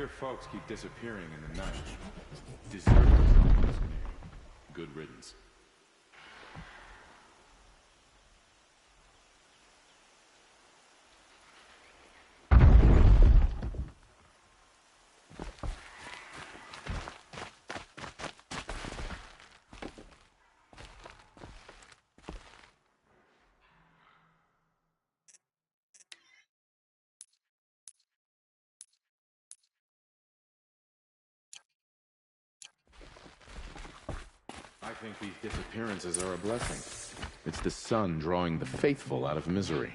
hear folks keep disappearing in the night. Deserters. Good riddance. I think these disappearances are a blessing. It's the sun drawing the faithful out of misery.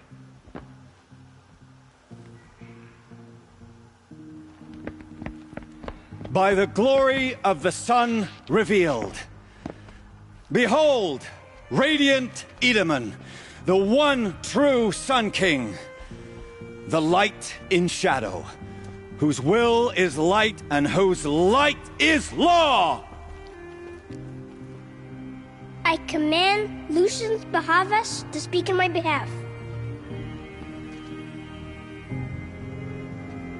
By the glory of the sun revealed. Behold, radiant Edaman, the one true Sun King. The light in shadow, whose will is light and whose light is law! I command Lucius Bahavas to speak in my behalf.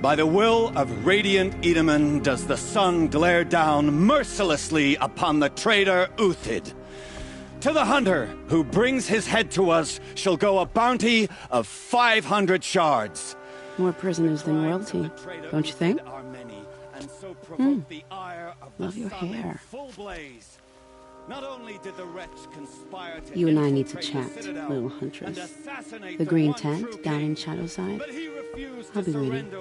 By the will of radiant Edaman does the sun glare down mercilessly upon the traitor Uthid. To the hunter who brings his head to us shall go a bounty of 500 shards. More prisoners than royalty, don't you think? Love your hair. Not only did the wretch conspire to You and I need to chat, little huntress. The green tent down in Shadowside. I'll be waiting.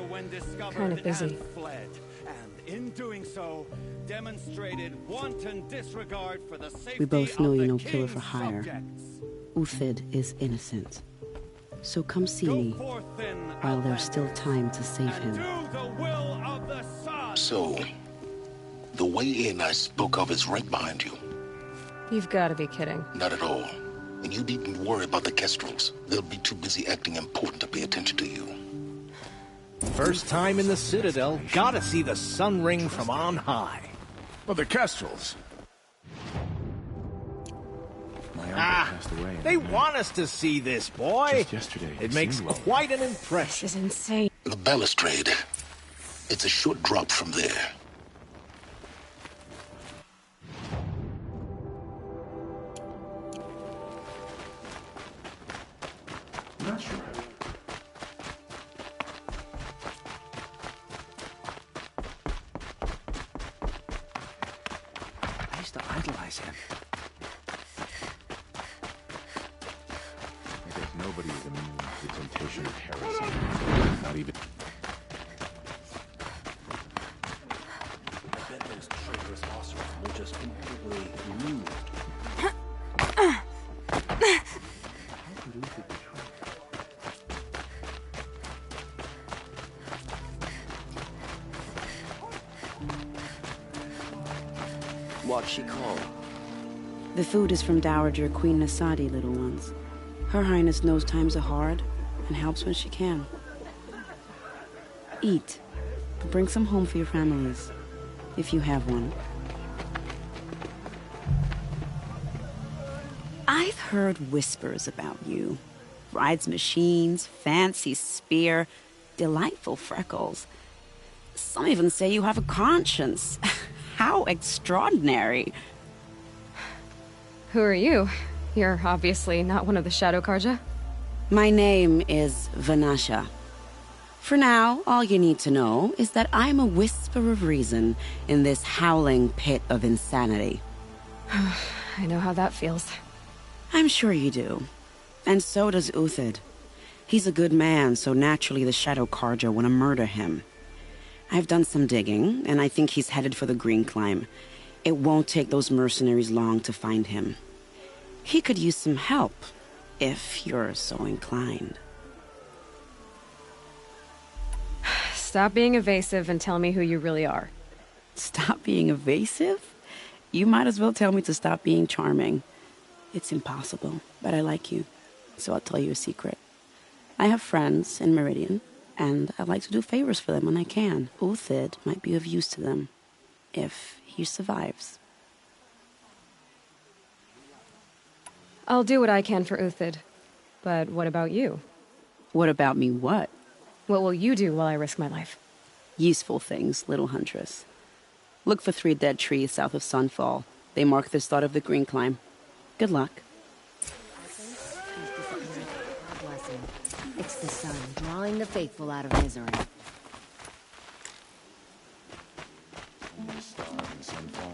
Kind of busy. And in doing so, demonstrated wanton disregard for the safety We both know of you're the no killer for king's hire. subjects. Uthid is innocent. So come see me while there's still time to save him. Do the will of the sun. So, the way in I spoke of is right behind you. You've got to be kidding. Not at all. And you needn't worry about the Kestrels. They'll be too busy acting important to pay attention to you. First time in the Citadel, gotta see the sun ring from on high. Well, the Kestrels. My uncle passed away. They want us to see this, boy. Just yesterday. It makes quite an impression. This is insane. The balustrade. It's a short drop from there. Not sure. I used to idolize him. I guess nobody is immune to the temptation of heresy. Not even. I bet those traitorous officers will just completely removed. What's she called? The food is from Dowager Queen Nasadi, little ones. Her Highness knows times are hard and helps when she can. Eat, but bring some home for your families, if you have one. I've heard whispers about you. Rides machines, fancy spear, delightful freckles. Some even say you have a conscience. How extraordinary. Who are you? You're obviously not one of the Shadow Karja. My name is Vanasha. For now, all you need to know is that I'm a whisper of reason in this howling pit of insanity. I know how that feels. I'm sure you do. And so does Uthid. He's a good man, so naturally the Shadow Karja want to murder him. I've done some digging, and I think he's headed for the Green Climb. It won't take those mercenaries long to find him. He could use some help, if you're so inclined. Stop being evasive and tell me who you really are. Stop being evasive? You might as well tell me to stop being charming. It's impossible, but I like you, so I'll tell you a secret. I have friends in Meridian, and I like to do favors for them when I can. Uthid might be of use to them, if he survives. I'll do what I can for Uthid. But what about you? What about me what? What will you do while I risk my life? Useful things, little huntress. Look for 3 dead trees south of Sunfall. They mark the start of the green climb. Good luck. Blessing. It's the sun, drawing the faithful out of misery. Star in Sunfall.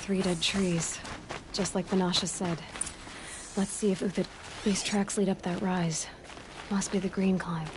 Three dead trees, just like Banasha said. Let's see if Uthid... These tracks lead up that rise. Must be the green climb.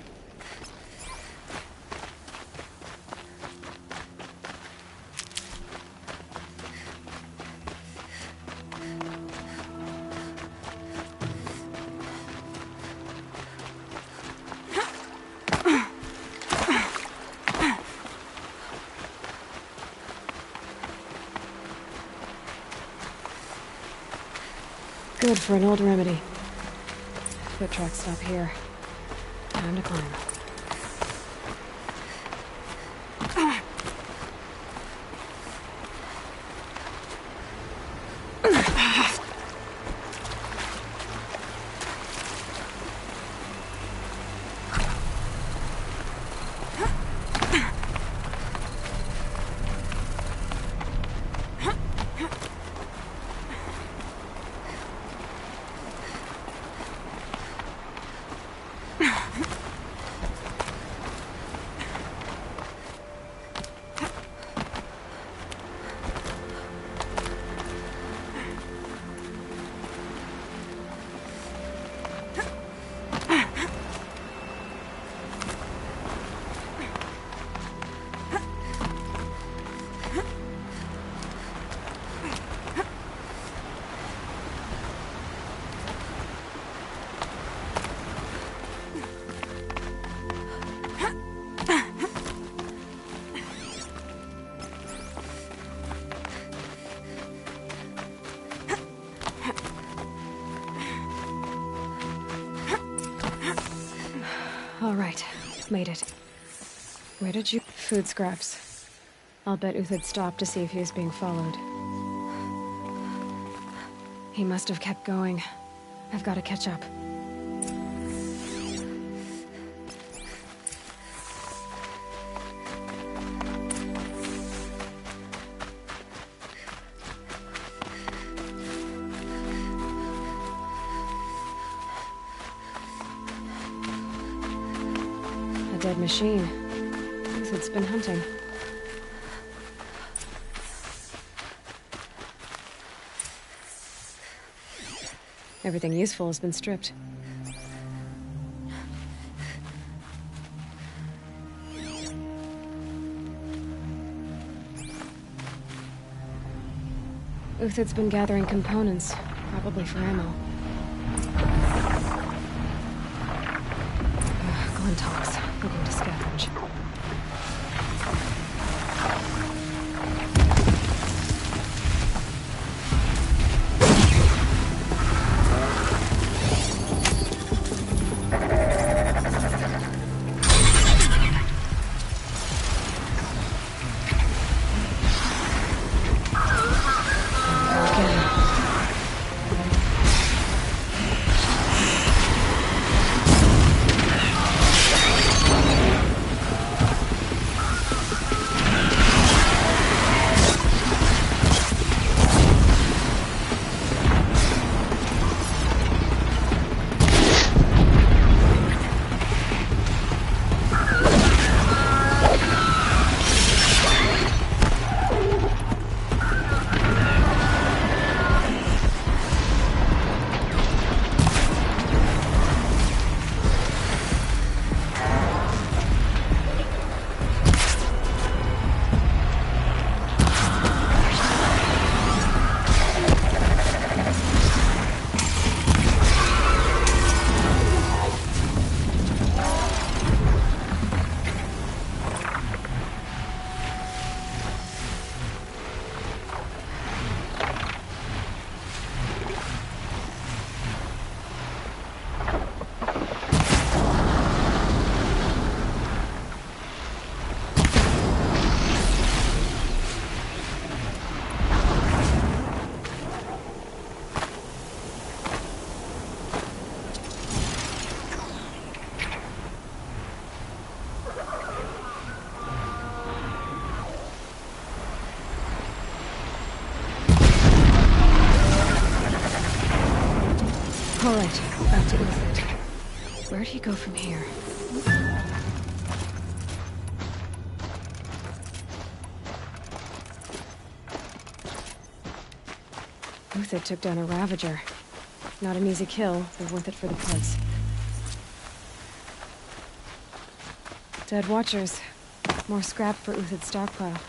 Good for an old remedy. Foot tracks stop here. Time to climb. All right, made it. Where did you... Food scraps. I'll bet Uthid stopped to see if he was being followed. He must have kept going. I've got to catch up. Dead machine. Uthid's been hunting. Everything useful has been stripped. Uthid's been gathering components, probably for ammo. Helen talks, looking to scavenge. All right, back to Uthid. Where'd he go from here? Uthid took down a Ravager. Not an easy kill, but worth it for the parts. Dead Watchers. More scrap for Uthid's stockpile.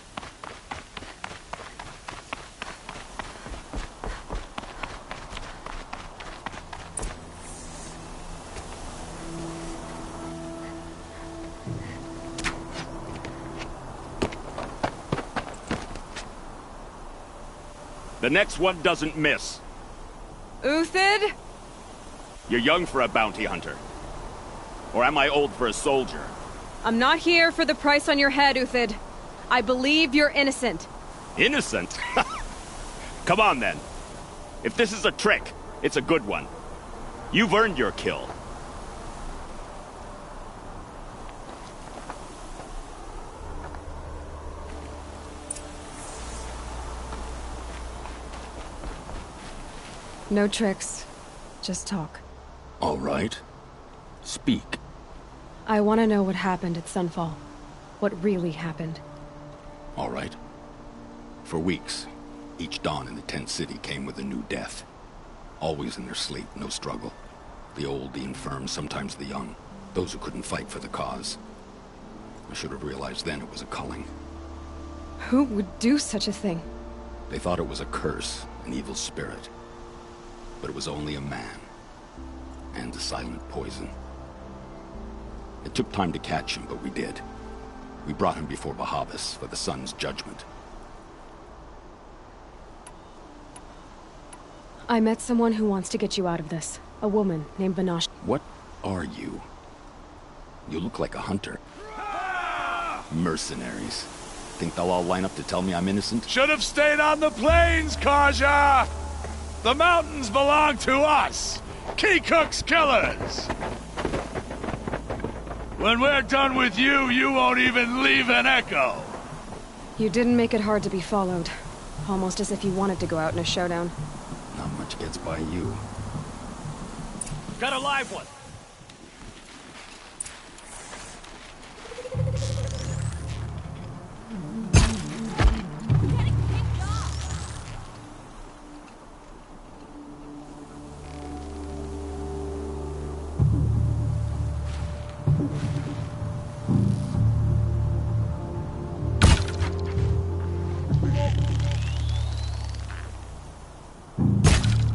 The next one doesn't miss. Uthid? You're young for a bounty hunter. Or am I old for a soldier? I'm not here for the price on your head, Uthid. I believe you're innocent. Innocent? Come on, then. If this is a trick, it's a good one. You've earned your kill. No tricks. Just talk. All right. Speak. I want to know what happened at Sunfall. What really happened. All right. For weeks, each dawn in the tent city came with a new death. Always in their sleep, no struggle. The old, the infirm, sometimes the young. Those who couldn't fight for the cause. I should have realized then it was a culling. Who would do such a thing? They thought it was a curse, an evil spirit. But it was only a man. And a silent poison. It took time to catch him, but we did. We brought him before Bahavas for the sun's judgment. I met someone who wants to get you out of this. A woman named Vanash. What are you? You look like a hunter. Mercenaries. Think they'll all line up to tell me I'm innocent? Should have stayed on the plains, Kaja! The mountains belong to us! Keecook's killers! When we're done with you, you won't even leave an echo! You didn't make it hard to be followed. Almost as if you wanted to go out in a showdown. Not much gets by you. Got a live one!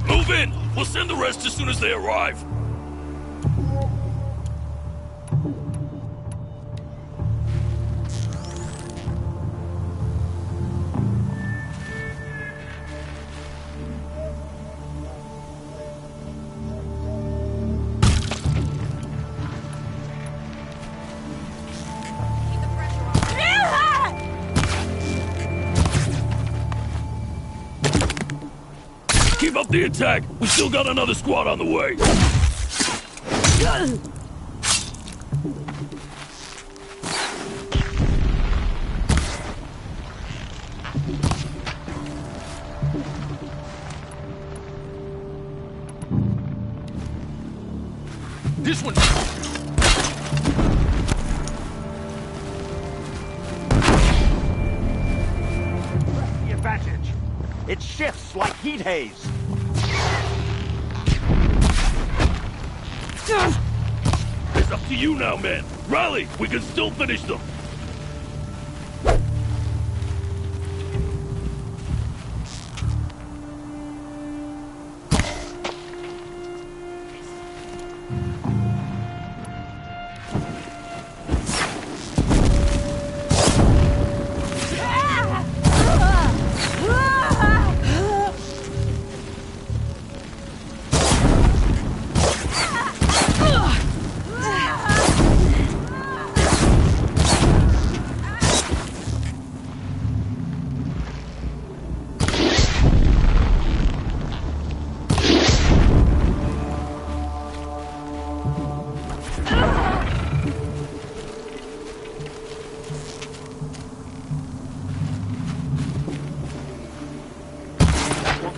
Move in! We'll send the rest as soon as they arrive. the attack! We still got another squad on the way! This one... The advantage. It shifts like heat haze. It's up to you now, man. Rally! We can still finish them!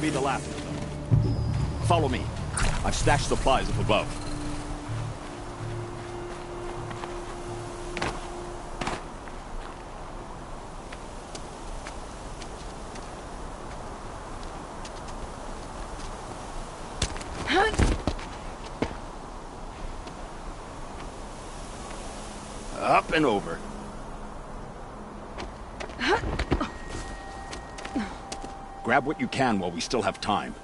Be the last of them. Follow me. I've stashed supplies up above. Up and over. Grab what you can while we still have time.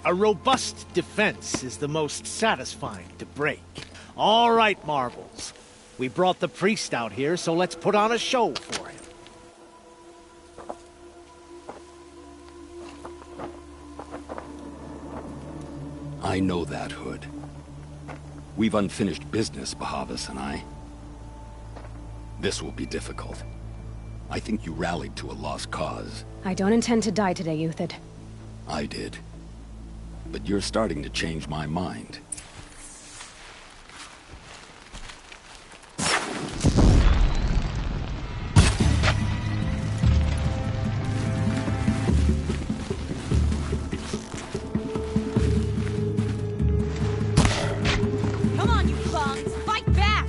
A robust defense is the most satisfying to break. All right, Marvels. We brought the priest out here, so let's put on a show for him. I know that, Hood. We've unfinished business, Bahavas and I. This will be difficult. I think you rallied to a lost cause. I don't intend to die today, Uthid. I did. But you're starting to change my mind. Come on, you bums! Fight back!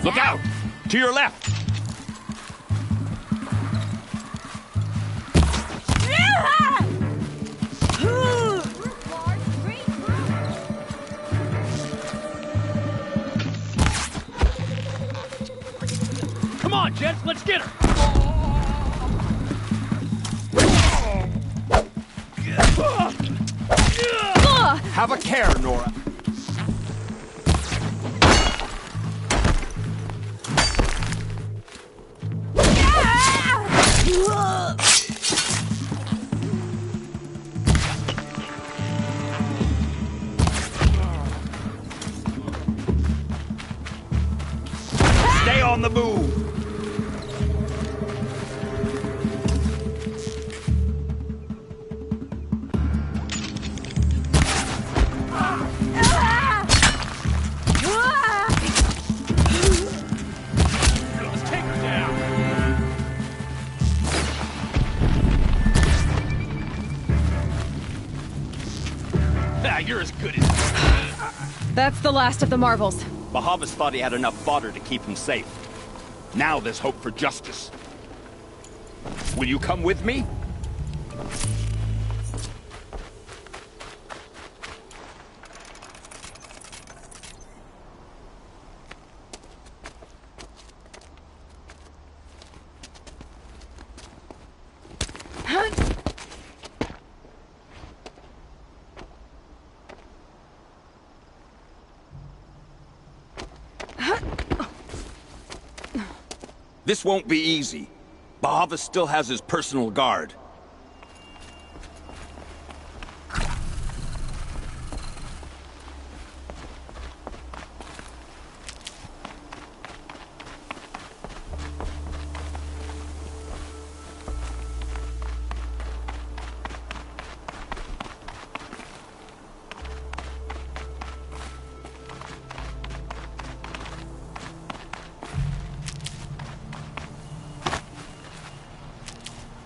Look out! To your left! Come on, gents, let's get her! Have a care, Nora. Stay on the move. Let's take her down! Ah, you're as good as... That's the last of the Marvels. Bahavas thought he had enough fodder to keep him safe. Now there's hope for justice. Will you come with me? This won't be easy. Bahavas still has his personal guard.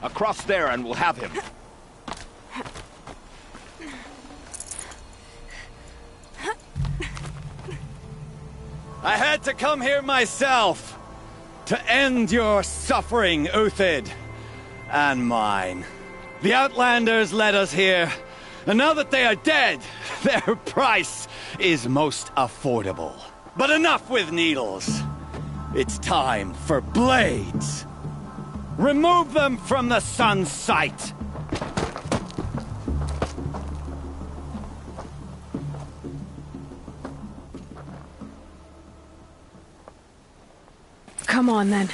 Across there and we'll have him. I had to come here myself to end your suffering, Uthid, and mine. The Outlanders led us here, and now that they are dead, their price is most affordable. But enough with needles. It's time for blades. Remove them from the sun's sight! Come on, then.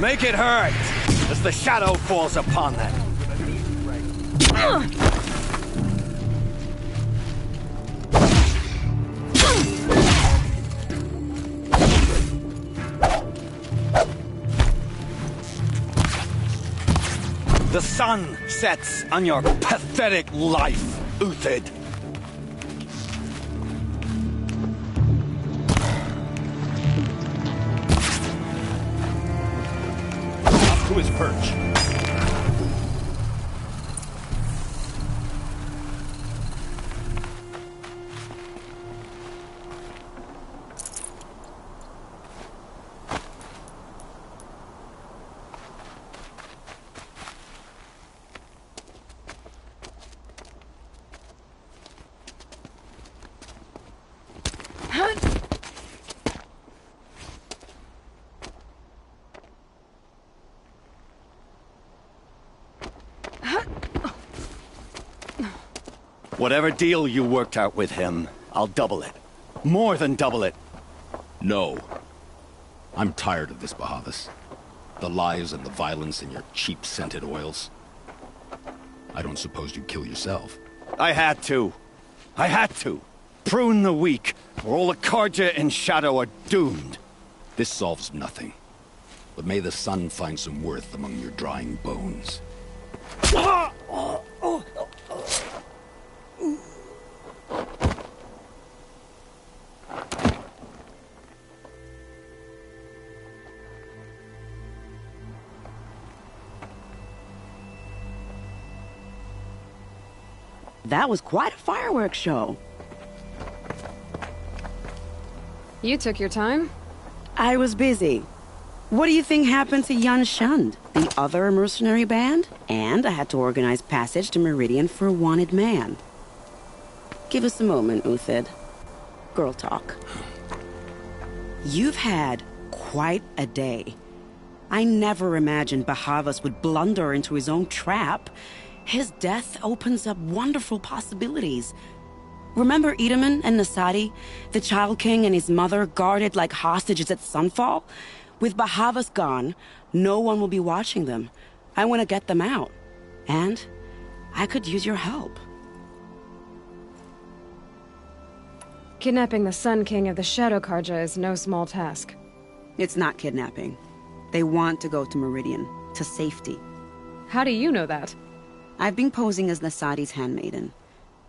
Make it hurt, as the shadow falls upon them. The sun sets on your pathetic life, Uthid. Up to his perch. Whatever deal you worked out with him, I'll double it. More than double it. No. I'm tired of this, Bahavas. The lies and the violence and your cheap scented oils. I don't suppose you'd kill yourself. I had to. I had to. Prune the weak, or all the Karja in Shadow are doomed. This solves nothing. But may the sun find some worth among your drying bones. That was quite a fireworks show. You took your time? I was busy. What do you think happened to Yan Shund, the other mercenary band? And I had to organize passage to Meridian for a wanted man. Give us a moment, Uthid. Girl talk. You've had quite a day. I never imagined Bahavas would blunder into his own trap. His death opens up wonderful possibilities. Remember Edaman and Nasadi? The Child King and his mother guarded like hostages at sunfall? With Bahavas gone, no one will be watching them. I want to get them out. And I could use your help. Kidnapping the Sun King of the Shadow Karja is no small task. It's not kidnapping. They want to go to Meridian, to safety. How do you know that? I've been posing as Nasadi's handmaiden.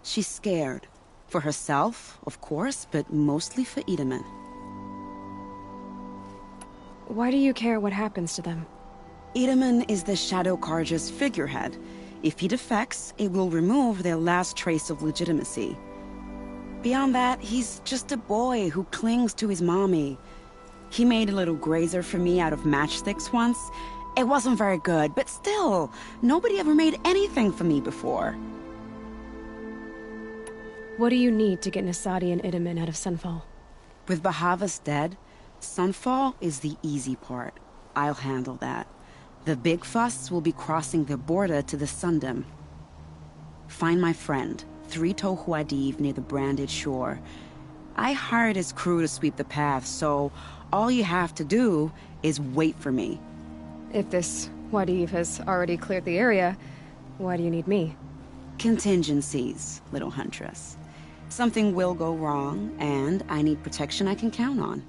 She's scared. For herself, of course, but mostly for Edaman. Why do you care what happens to them? Itamen is the Shadow Carja's figurehead. If he defects, it will remove their last trace of legitimacy. Beyond that, he's just a boy who clings to his mommy. He made a little grazer for me out of matchsticks once. It wasn't very good, but still, nobody ever made anything for me before. What do you need to get Nasadi and Itamen out of Sunfall? With Bahavas dead, Sunfall is the easy part. I'll handle that. The big fuss will be crossing the border to the Sundom. Find my friend, Three-Toe Huadiv, near the Branded Shore. I hired his crew to sweep the path, so all you have to do is wait for me. If this Huadiv has already cleared the area, why do you need me? Contingencies, little huntress. Something will go wrong, and I need protection I can count on.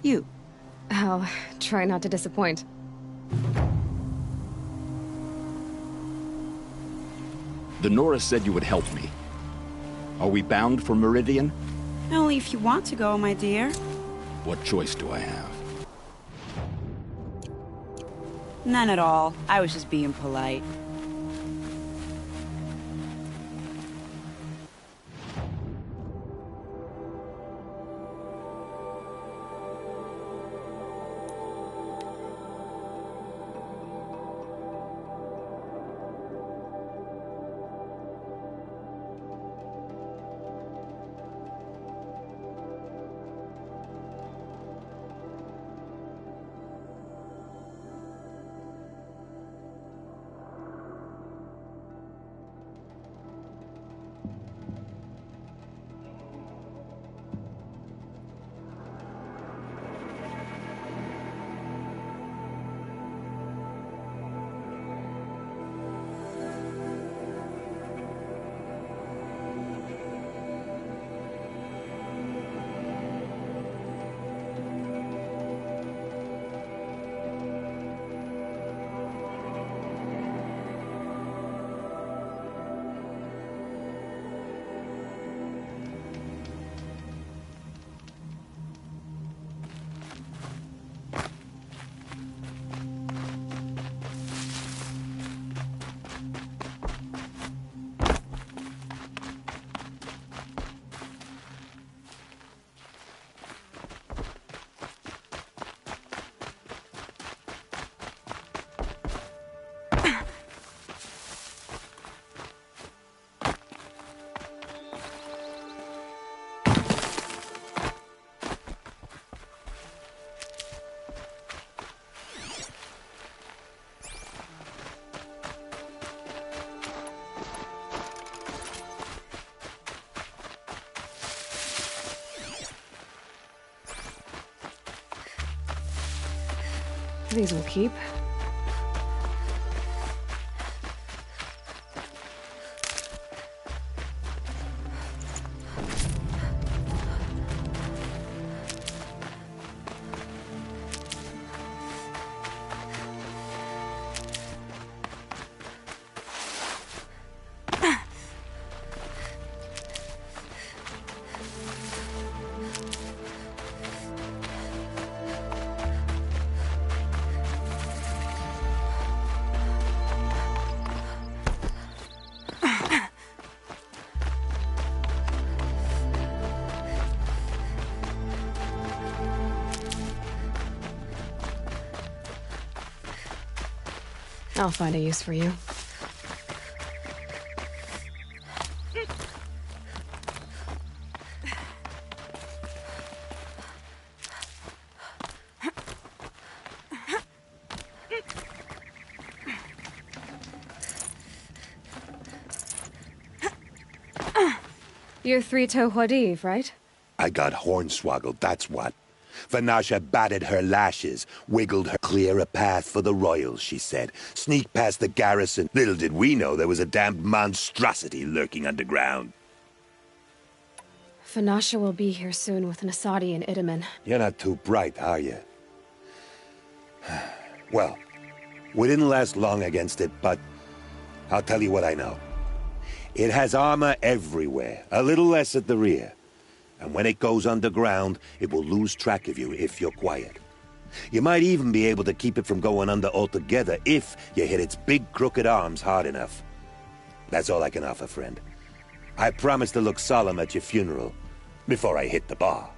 You. I'll try not to disappoint. The Nora said you would help me. Are we bound for Meridian? Only if you want to go, my dear. What choice do I have? None at all. I was just being polite. These will keep. I'll find a use for you. You're Three-Toe Huadiv, right? I got hornswoggled, that's what. Vanasha batted her lashes, wiggled her clear a path for the royals, she said. Sneak past the garrison. Little did we know there was a damned monstrosity lurking underground. Vanasha will be here soon with Nasadi and Itamen. You're not too bright, are you? Well, we didn't last long against it, but I'll tell you what I know. It has armor everywhere, a little less at the rear. And when it goes underground, it will lose track of you if you're quiet. You might even be able to keep it from going under altogether if you hit its big crooked arms hard enough. That's all I can offer, friend. I promise to look solemn at your funeral before I hit the bar.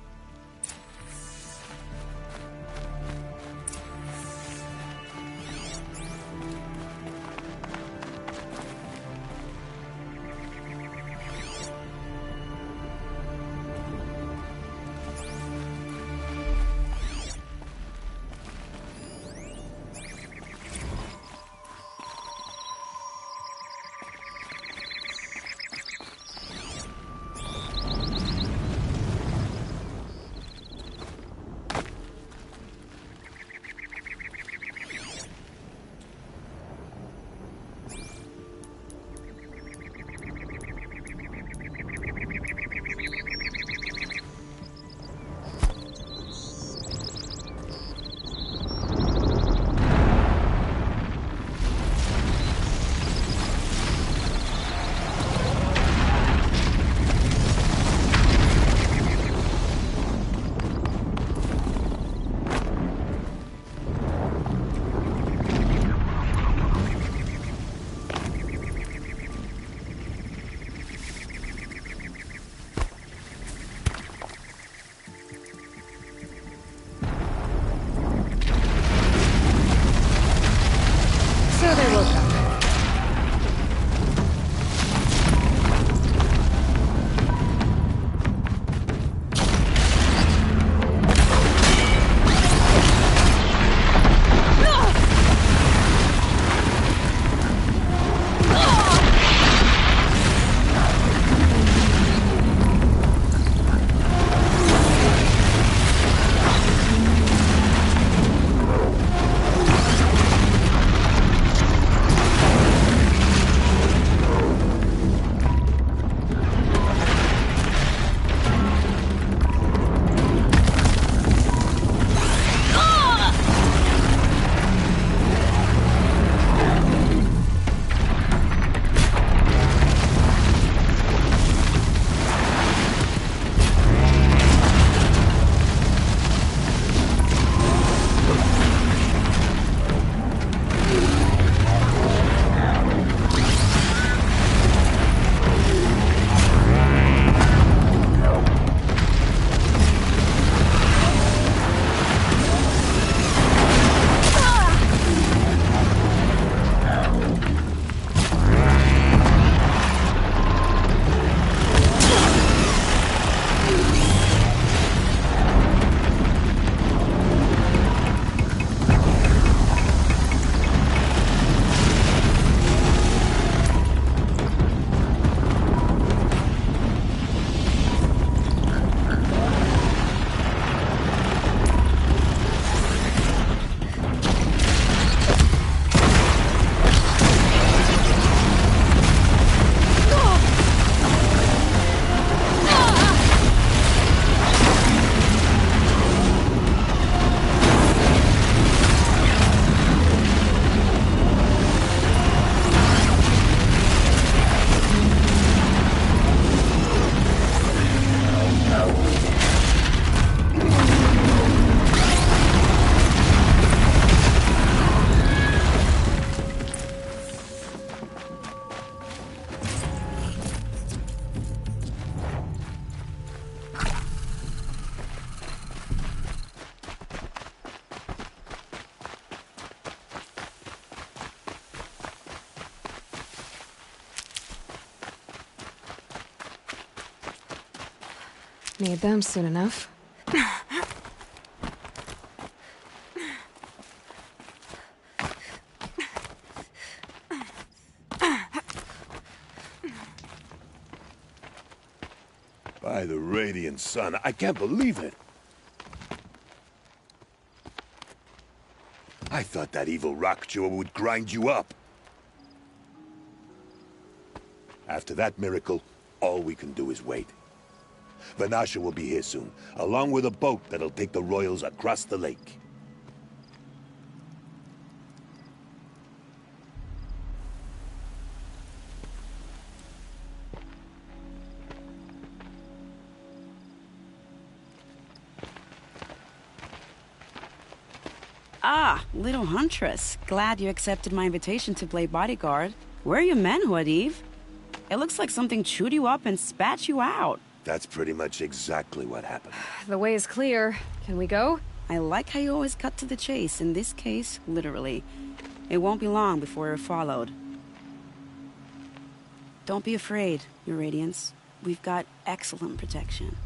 Need them soon enough. By the radiant sun, I can't believe it. I thought that evil rock jaw would grind you up. After that miracle, all we can do is wait. Vanasha will be here soon, along with a boat that'll take the royals across the lake. Ah, little huntress. Glad you accepted my invitation to play bodyguard. Where are your men, Huadiv? It looks like something chewed you up and spat you out. That's pretty much exactly what happened. The way is clear. Can we go? I like how you always cut to the chase. In this case, literally. It won't be long before we're followed. Don't be afraid, Your Radiance. We've got excellent protection.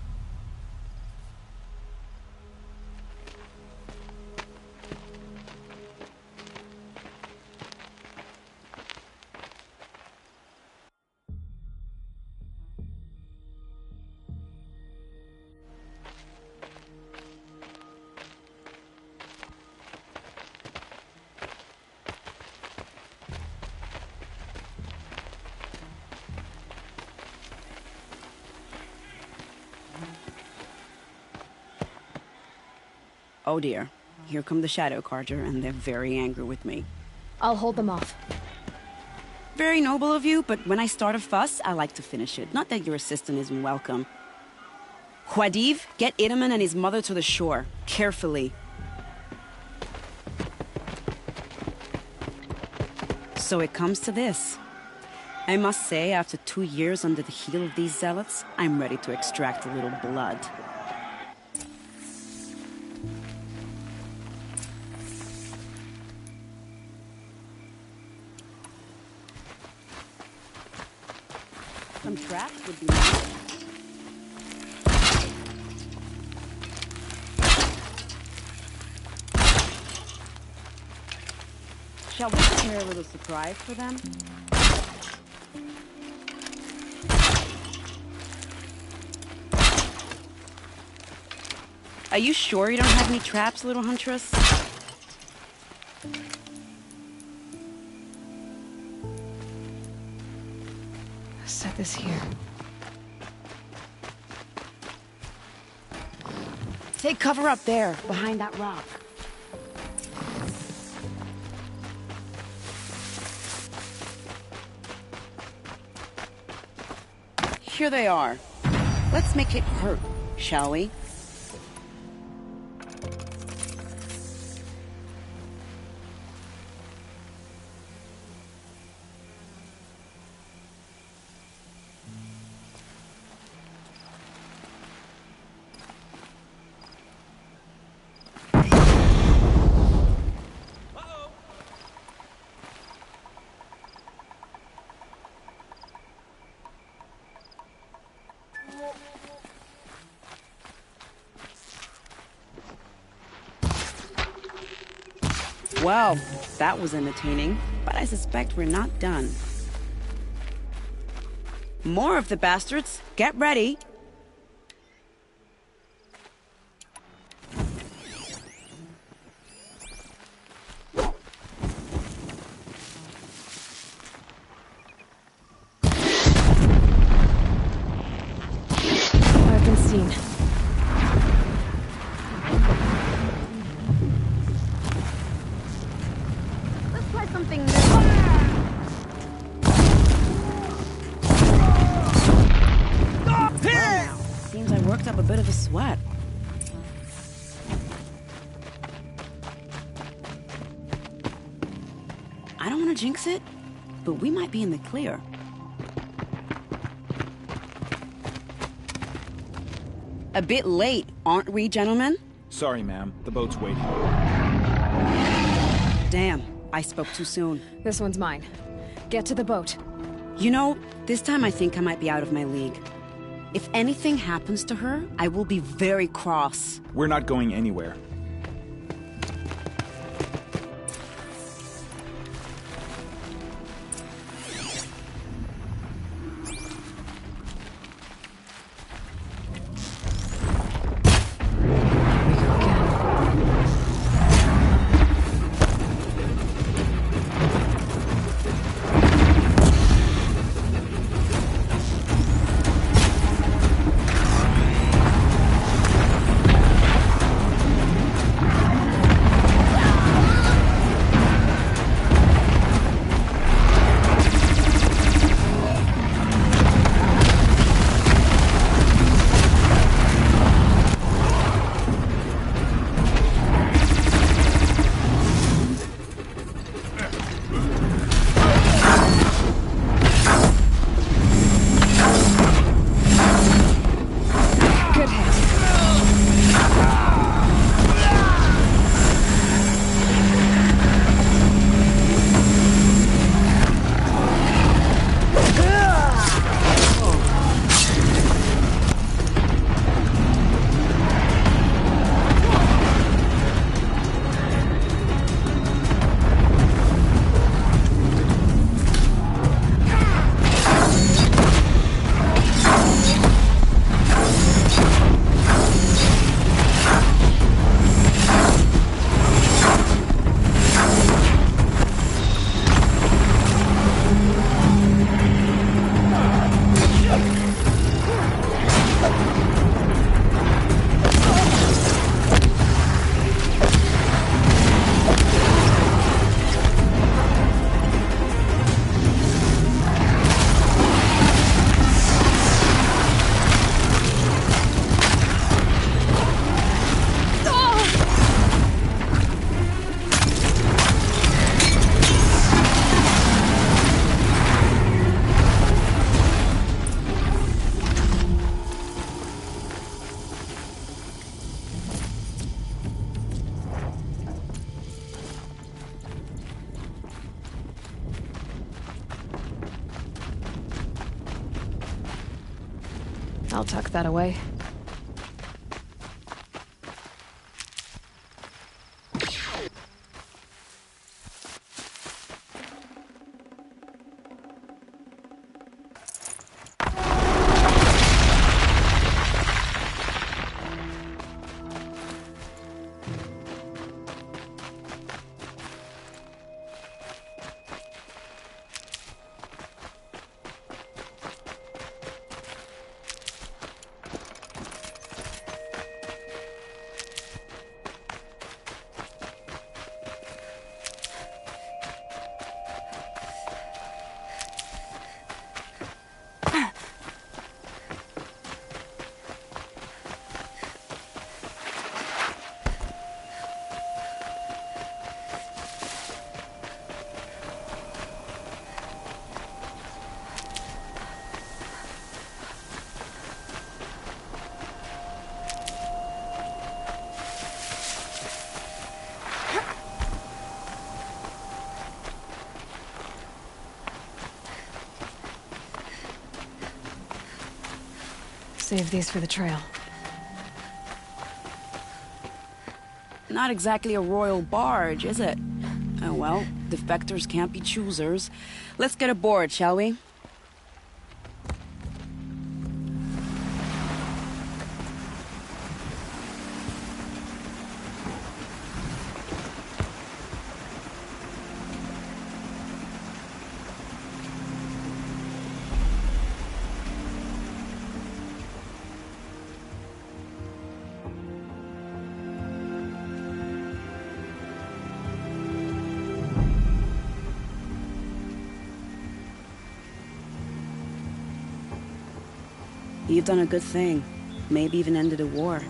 Oh dear. Here come the Shadow Carja, and they're very angry with me. I'll hold them off. Very noble of you, but when I start a fuss, I like to finish it. Not that your assistant isn't welcome. Huadiv, get Itaman and his mother to the shore. Carefully. So it comes to this. I must say, after 2 years under the heel of these zealots, I'm ready to extract a little blood. Some traps would be nice. Shall we prepare a little surprise for them? Are you sure you don't have any traps, little huntress? Set this here. Take cover up there, behind that rock. Here they are. Let's make it hurt, shall we? Well, that was entertaining, but I suspect we're not done. More of the bastards! Get ready! I've been seen. Something new. Seems I worked up a bit of a sweat. I don't want to jinx it, but we might be in the clear. A bit late, aren't we, gentlemen? Sorry, ma'am. The boat's waiting. Damn. I spoke too soon. This one's mine. Get to the boat. You know, this time I think I might be out of my league. If anything happens to her, I will be very cross. We're not going anywhere. I'll tuck that away. Save these for the trail. Not exactly a royal barge, is it? Oh well, defectors can't be choosers. Let's get aboard, shall we? You've done a good thing. Maybe even ended a war.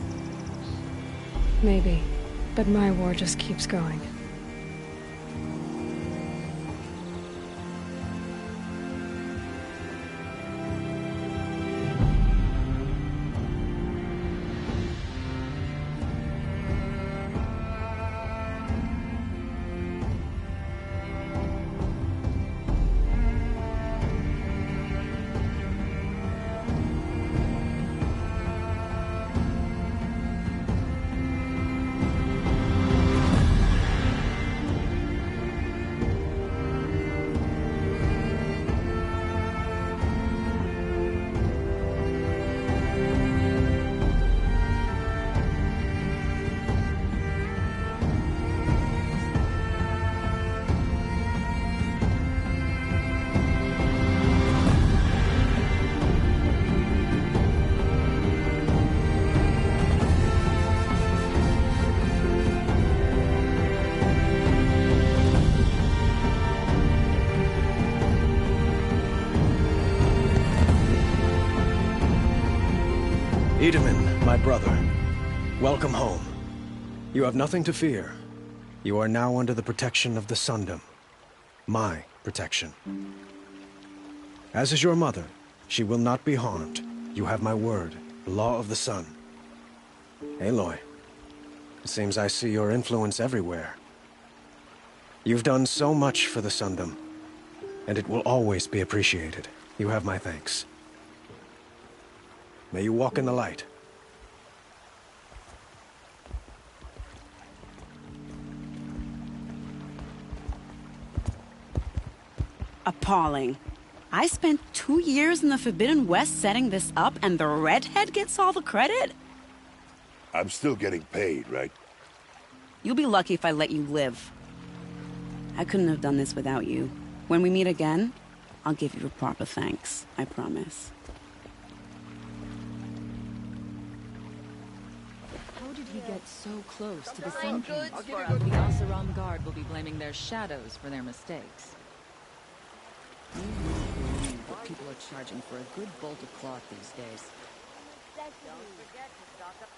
Maybe. But my war just keeps going. Itamen, my brother, welcome home. You have nothing to fear. You are now under the protection of the Sundom. My protection. As is your mother, she will not be harmed. You have my word, the law of the sun. Aloy, it seems I see your influence everywhere. You've done so much for the Sundom, and it will always be appreciated. You have my thanks. May you walk in the light. Appalling. I spent 2 years in the Forbidden West setting this up, and the redhead gets all the credit? I'm still getting paid, right? You'll be lucky if I let you live. I couldn't have done this without you. When we meet again, I'll give you a proper thanks. I promise. How did he get so close to the Sun King? The Oseram Guard will be blaming their shadows for their mistakes. You won't believe what people are charging for a good bolt of cloth these days. Don't forget to stock up.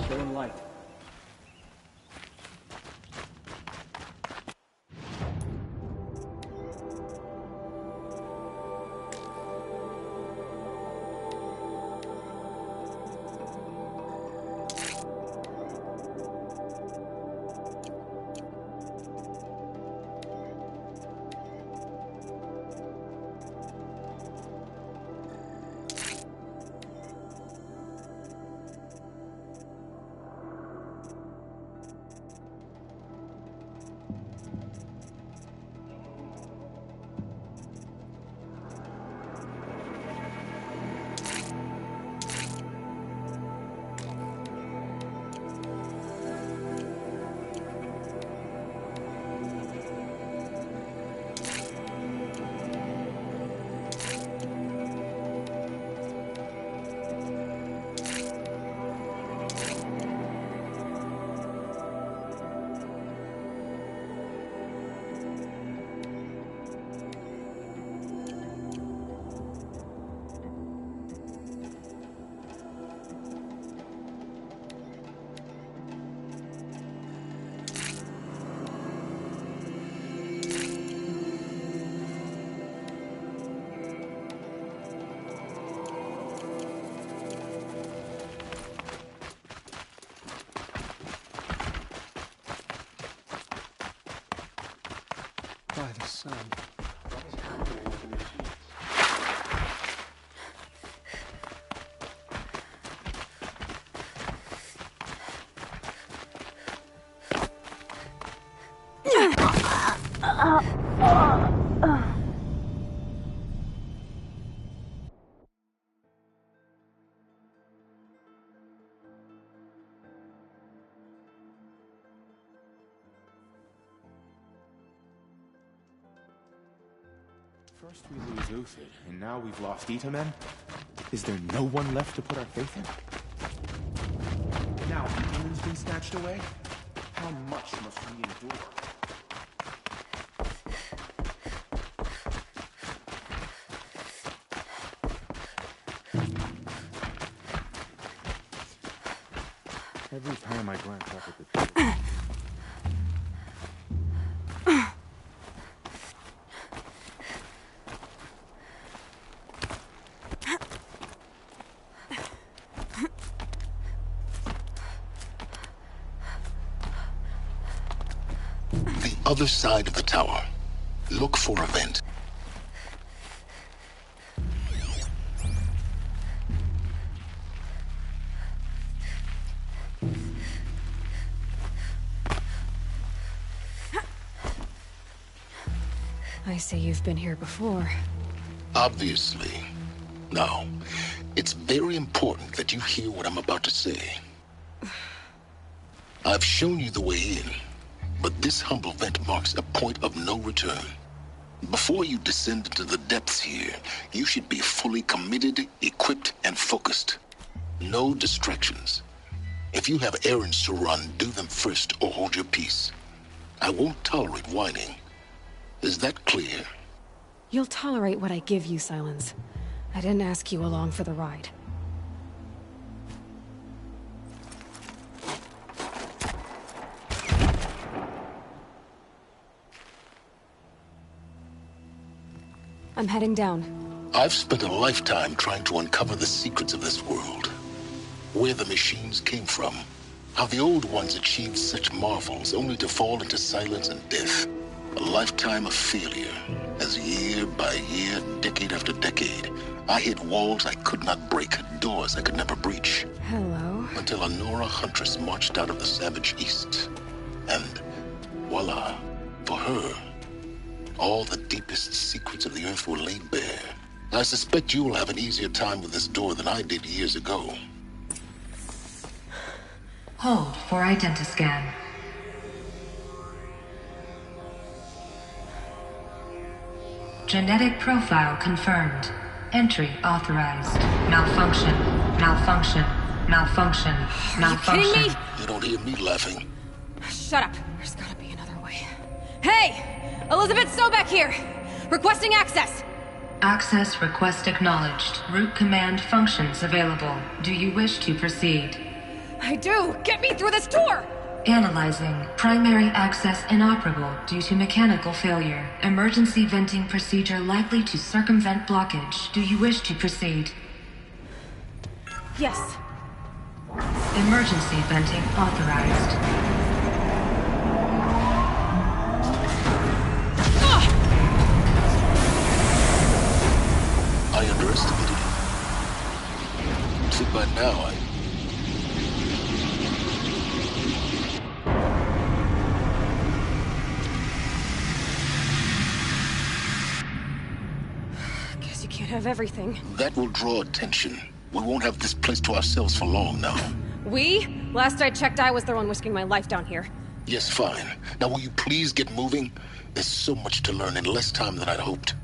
Go in light. By the sun. First we lose Uthid, and now we've lost Itamen? Is there no one left to put our faith in? Now Itamen's been snatched away? How much must we endure? Every time I glance up at the door... Other side of the tower. Look for a vent. I see you've been here before. Obviously. Now, it's very important that you hear what I'm about to say. I've shown you the way in. But this humble vent marks a point of no return. Before you descend into the depths here, you should be fully committed, equipped, and focused. No distractions. If you have errands to run, do them first or hold your peace. I won't tolerate whining. Is that clear? You'll tolerate what I give you, Silence. I didn't ask you along for the ride. I'm heading down. I've spent a lifetime trying to uncover the secrets of this world. Where the machines came from. How the old ones achieved such marvels only to fall into silence and death. A lifetime of failure. As year by year, decade after decade, I hit walls I could not break, doors I could never breach. Hello? Until a Nora huntress marched out of the savage east. And voila, for her, all the deepest secrets of the earth were laid bare. I suspect you will have an easier time with this door than I did years ago. Hold for identiscan. Genetic profile confirmed. Entry authorized. Malfunction. Malfunction. Malfunction. Malfunction. Are you kidding me? You don't hear me laughing. Shut up. There's gotta be another way. Hey! Elizabeth Sobek here! Requesting access! Access request acknowledged. Root command functions available. Do you wish to proceed? I do! Get me through this tour! Analyzing. Primary access inoperable due to mechanical failure. Emergency venting procedure likely to circumvent blockage. Do you wish to proceed? Yes. Emergency venting authorized. I underestimated you. See, by now, Guess you can't have everything. that will draw attention. We won't have this place to ourselves for long now. We? Last I checked, I was the one risking my life down here. Yes, fine. Now will you please get moving? There's so much to learn in less time than I'd hoped.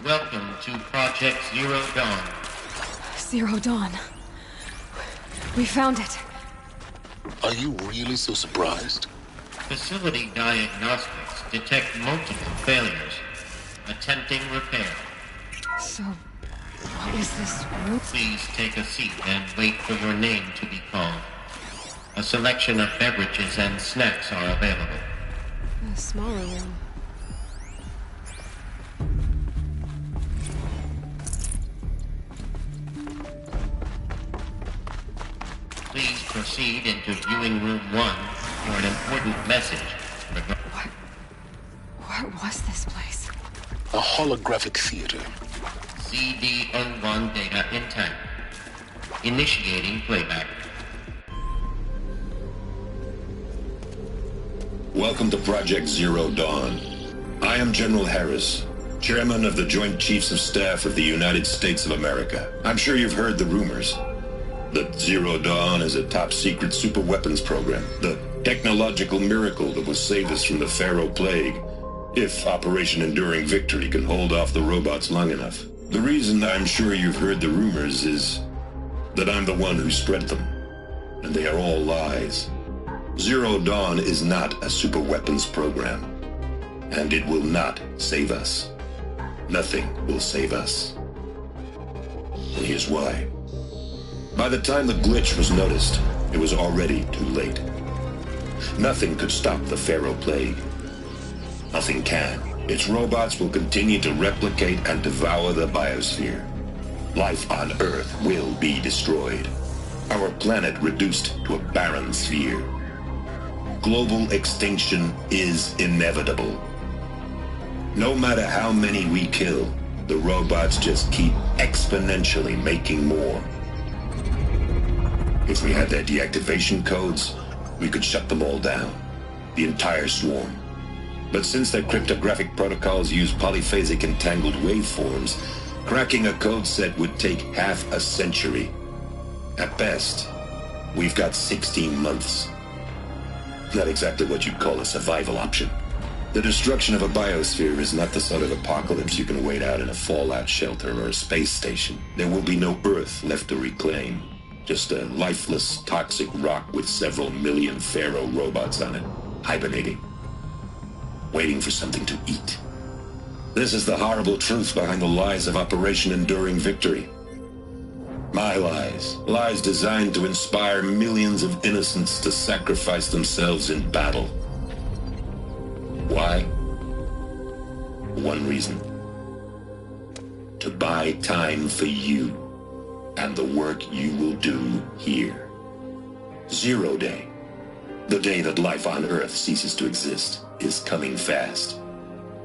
Welcome to Project Zero Dawn. Zero Dawn. We found it. Are you really so surprised? Facility diagnostics detect multiple failures. Attempting repair. So, what is this route? Please take a seat and wait for your name to be called. A selection of beverages and snacks are available. A smaller room. Please proceed into viewing room 1 for an important message. What was this place? A holographic theater. CD01 data intact. Initiating playback. Welcome to Project Zero Dawn. I am General Harris, Chairman of the Joint Chiefs of Staff of the United States of America. I'm sure you've heard the rumors that Zero Dawn is a top-secret superweapons program, the technological miracle that will save us from the Pharaoh Plague, if Operation Enduring Victory can hold off the robots long enough. The reason I'm sure you've heard the rumors is that I'm the one who spread them, and they are all lies. Zero Dawn is not a superweapons program, and it will not save us. Nothing will save us. And here's why. By the time the glitch was noticed, it was already too late. Nothing could stop the Pharaoh Plague. Nothing can. Its robots will continue to replicate and devour the biosphere. Life on Earth will be destroyed. Our planet reduced to a barren sphere. Global extinction is inevitable. No matter how many we kill, the robots just keep exponentially making more. If we had their deactivation codes, we could shut them all down. The entire swarm. But since their cryptographic protocols use polyphasic entangled waveforms, cracking a code set would take half a century. At best, we've got 16 months. Not exactly what you'd call a survival option. The destruction of a biosphere is not the sort of apocalypse you can wait out in a fallout shelter or a space station. There will be no Earth left to reclaim. Just a lifeless, toxic rock with several million Pharaoh robots on it, hibernating, waiting for something to eat. This is the horrible truth behind the lies of Operation Enduring Victory. My lies. Lies designed to inspire millions of innocents to sacrifice themselves in battle. Why? One reason. To buy time for you and the work you will do here. Zero Day, the day that life on Earth ceases to exist, is coming fast.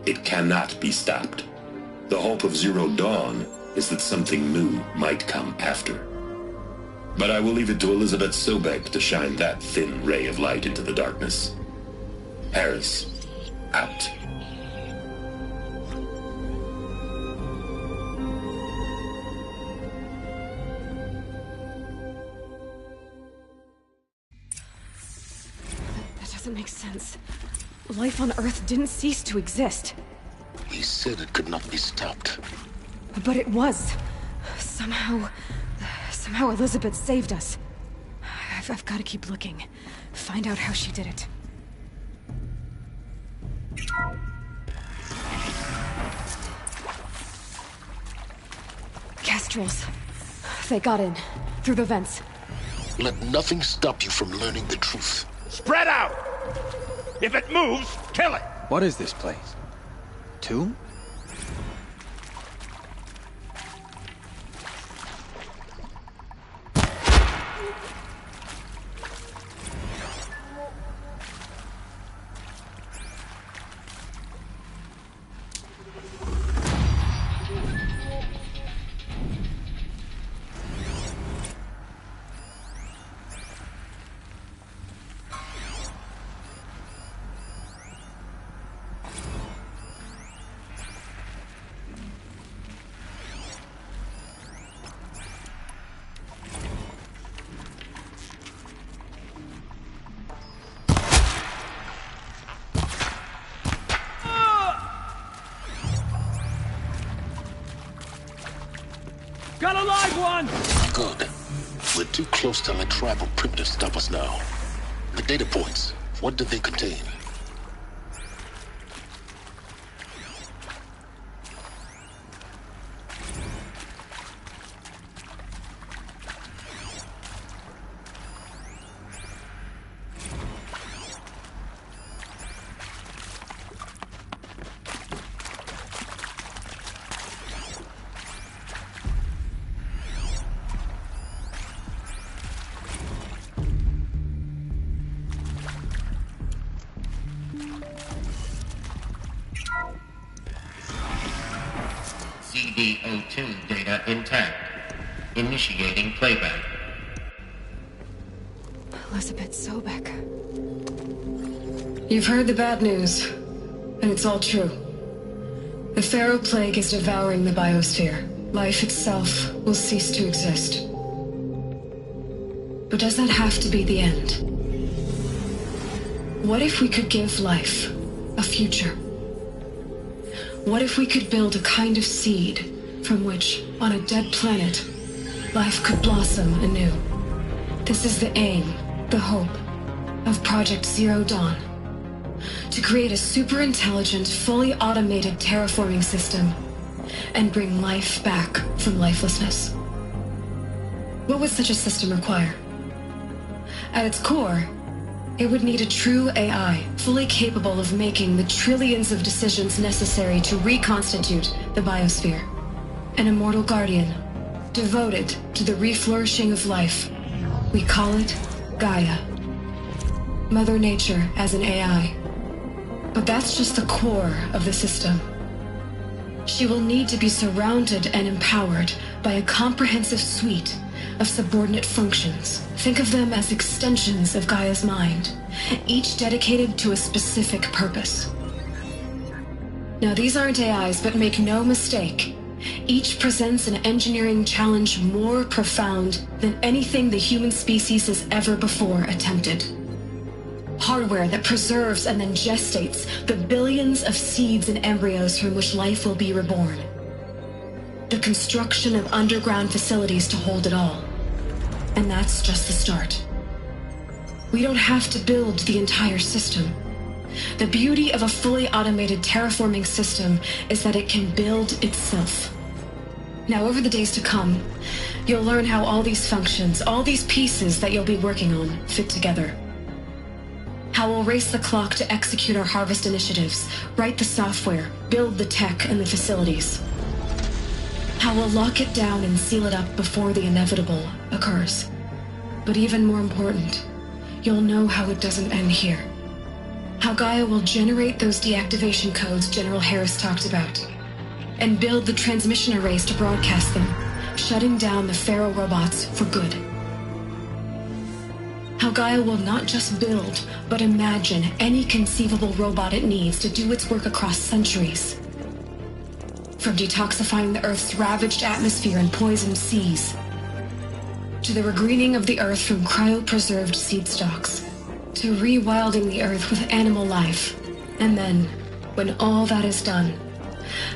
It cannot be stopped. The hope of Zero Dawn is that something new might come after. But I will leave it to Elizabeth Sobek to shine that thin ray of light into the darkness. Harris, out. That doesn't make sense. Life on Earth didn't cease to exist. He said it could not be stopped. But it was. Somehow Elizabeth saved us. I've got to keep looking. Find out how she did it. Kestrels. They got in. Through the vents. Let nothing stop you from learning the truth. Spread out! If it moves, kill it! What is this place? Tomb? Got a live one! Good. We're too close to let tribal primitives stop us now. The data points, what do they contain? CD02 data intact. Initiating playback. Elizabeth Sobek. You've heard the bad news, and it's all true. The Pharaoh Plague is devouring the biosphere. Life itself will cease to exist. But does that have to be the end? What if we could give life a future? What if we could build a kind of seed from which, on a dead planet, life could blossom anew? This is the aim, the hope, of Project Zero Dawn. To create a super-intelligent, fully automated terraforming system and bring life back from lifelessness. What would such a system require? At its core, it would need a true AI, fully capable of making the trillions of decisions necessary to reconstitute the biosphere. An immortal guardian, devoted to the reflourishing of life. We call it Gaia. Mother Nature as an AI. But that's just the core of the system. She will need to be surrounded and empowered by a comprehensive suite of subordinate functions. Think of them as extensions of Gaia's mind, each dedicated to a specific purpose. Now, these aren't AIs, but make no mistake, each presents an engineering challenge more profound than anything the human species has ever before attempted. Hardware that preserves and then gestates the billions of seeds and embryos from which life will be reborn. The construction of underground facilities to hold it all. And that's just the start. We don't have to build the entire system. The beauty of a fully automated terraforming system is that it can build itself. Now, over the days to come, you'll learn how all these functions, all these pieces that you'll be working on, fit together. How we'll race the clock to execute our harvest initiatives, write the software, build the tech and the facilities. How we'll lock it down and seal it up before the inevitable occurs. But even more important, you'll know how it doesn't end here. How Gaia will generate those deactivation codes General Harris talked about, and build the transmission arrays to broadcast them, shutting down the Pharaoh robots for good. How Gaia will not just build, but imagine any conceivable robot it needs to do its work across centuries. From detoxifying the Earth's ravaged atmosphere and poisoned seas, to the regreening of the Earth from cryopreserved seed stalks, to rewilding the Earth with animal life. And then, when all that is done,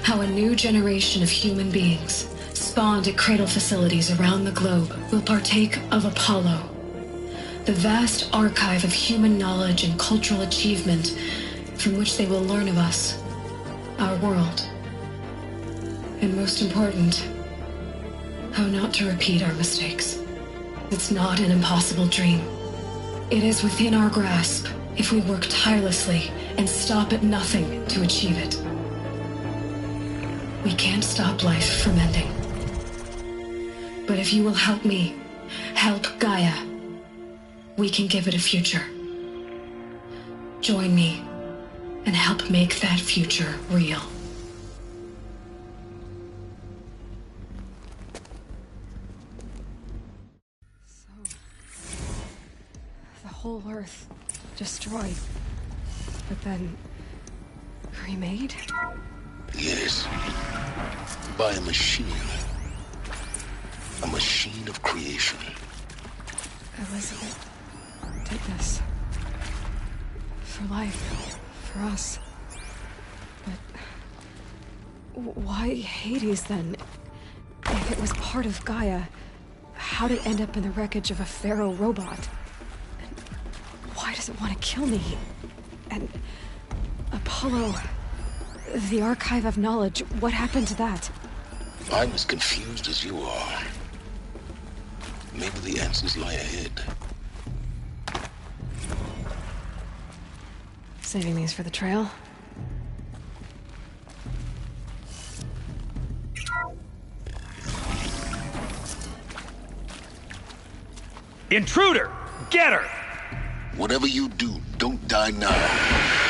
how a new generation of human beings, spawned at cradle facilities around the globe, will partake of Apollo, the vast archive of human knowledge and cultural achievement from which they will learn of us, our world. And most important, how not to repeat our mistakes. It's not an impossible dream. It is within our grasp if we work tirelessly and stop at nothing to achieve it. We can't stop life from ending. But if you will help me, help Gaia, we can give it a future. Join me and help make that future real. The whole Earth destroyed, but then remade? Yes. By a machine. A machine of creation. Elizabeth did this. For life. For us. But why Hades then? If it was part of Gaia, how'd it end up in the wreckage of a Pharaoh robot? And why does it want to kill me? And Apollo, the Archive of Knowledge, what happened to that? I'm as confused as you are. Maybe the answers lie ahead. Saving these for the trail? Intruder! Get her! Whatever you do, don't die now.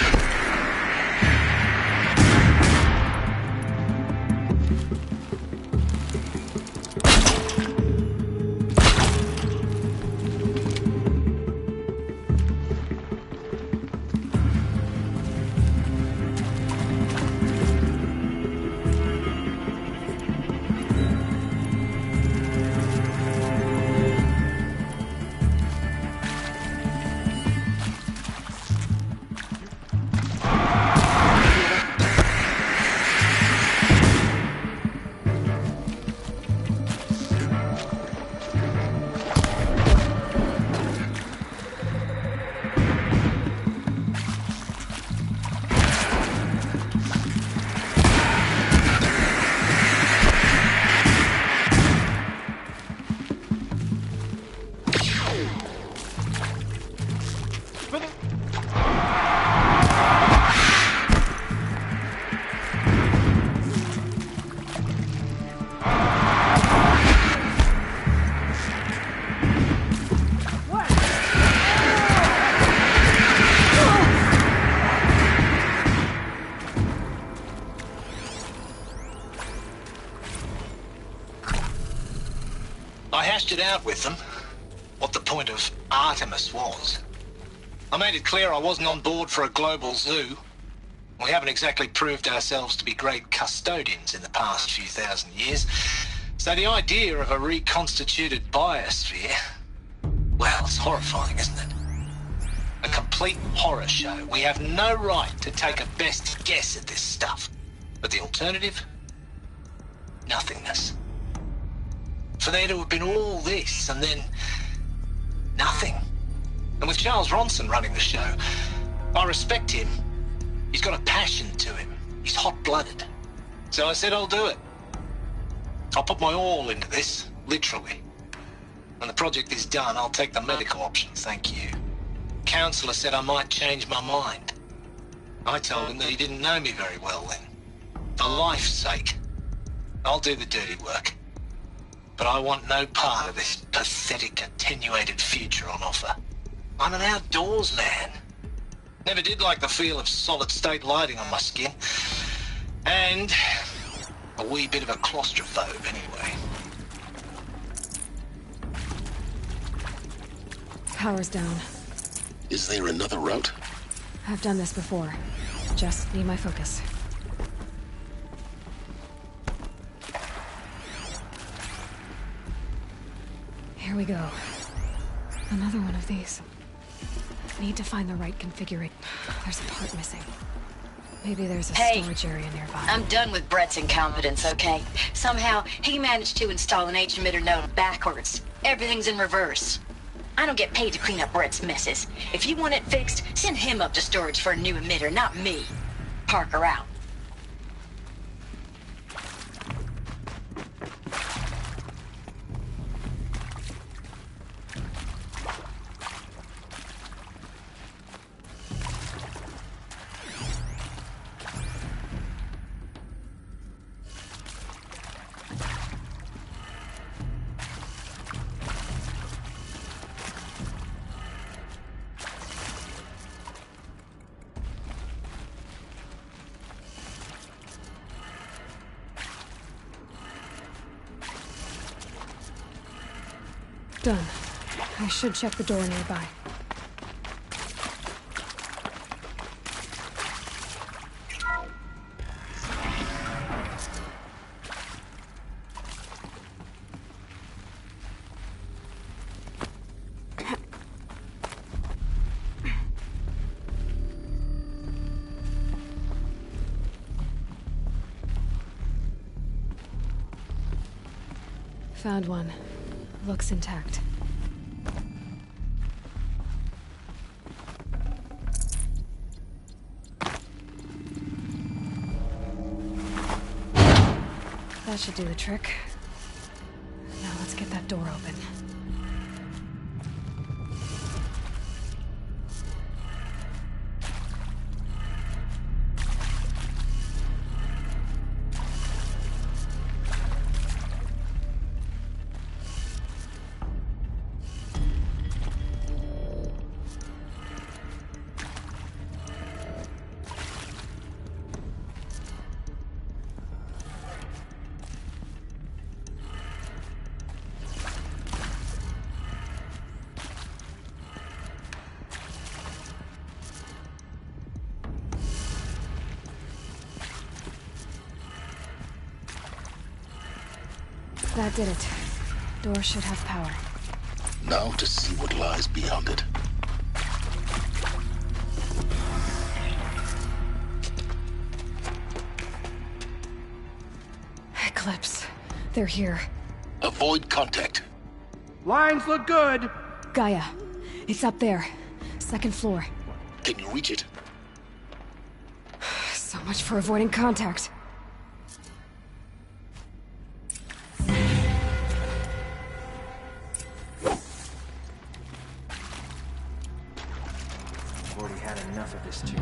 I hashed it out with them, what the point of Artemis was. I made it clear I wasn't on board for a global zoo. We haven't exactly proved ourselves to be great custodians in the past few thousand years. So the idea of a reconstituted biosphere, well, it's horrifying, isn't it? A complete horror show. We have no right to take a best guess at this stuff. But the alternative? Nothingness. For there to have been all this, and then nothing. And with Charles Ronson running the show, I respect him. He's got a passion to him. He's hot-blooded. So I said I'll do it. I'll put my all into this, literally. When the project is done, I'll take the medical option, thank you. Counselor said I might change my mind. I told him that he didn't know me very well then. For life's sake, I'll do the dirty work. But I want no part of this pathetic, attenuated future on offer. I'm an outdoors man. Never did like the feel of solid-state lighting on my skin. And a wee bit of a claustrophobe, anyway. Power's down. Is there another route? I've done this before. Just need my focus. Here we go. Another one of these. Need to find the right configuration. There's a part missing. Maybe there's a storage area nearby. I'm done with Brett's incompetence, okay? Somehow, he managed to install an H-emitter node backwards. Everything's in reverse. I don't get paid to clean up Brett's messes. If you want it fixed, send him up to storage for a new emitter, not me. Parker out. Done. I should check the door nearby. Found one. Looks intact. That should do the trick. Now let's get that door open. That did it. Door should have power. Now to see what lies beyond it. Eclipse. They're here. Avoid contact. Lines look good. Gaia. It's up there. Second floor. Can you reach it? So much for avoiding contact. I've already had enough of this too.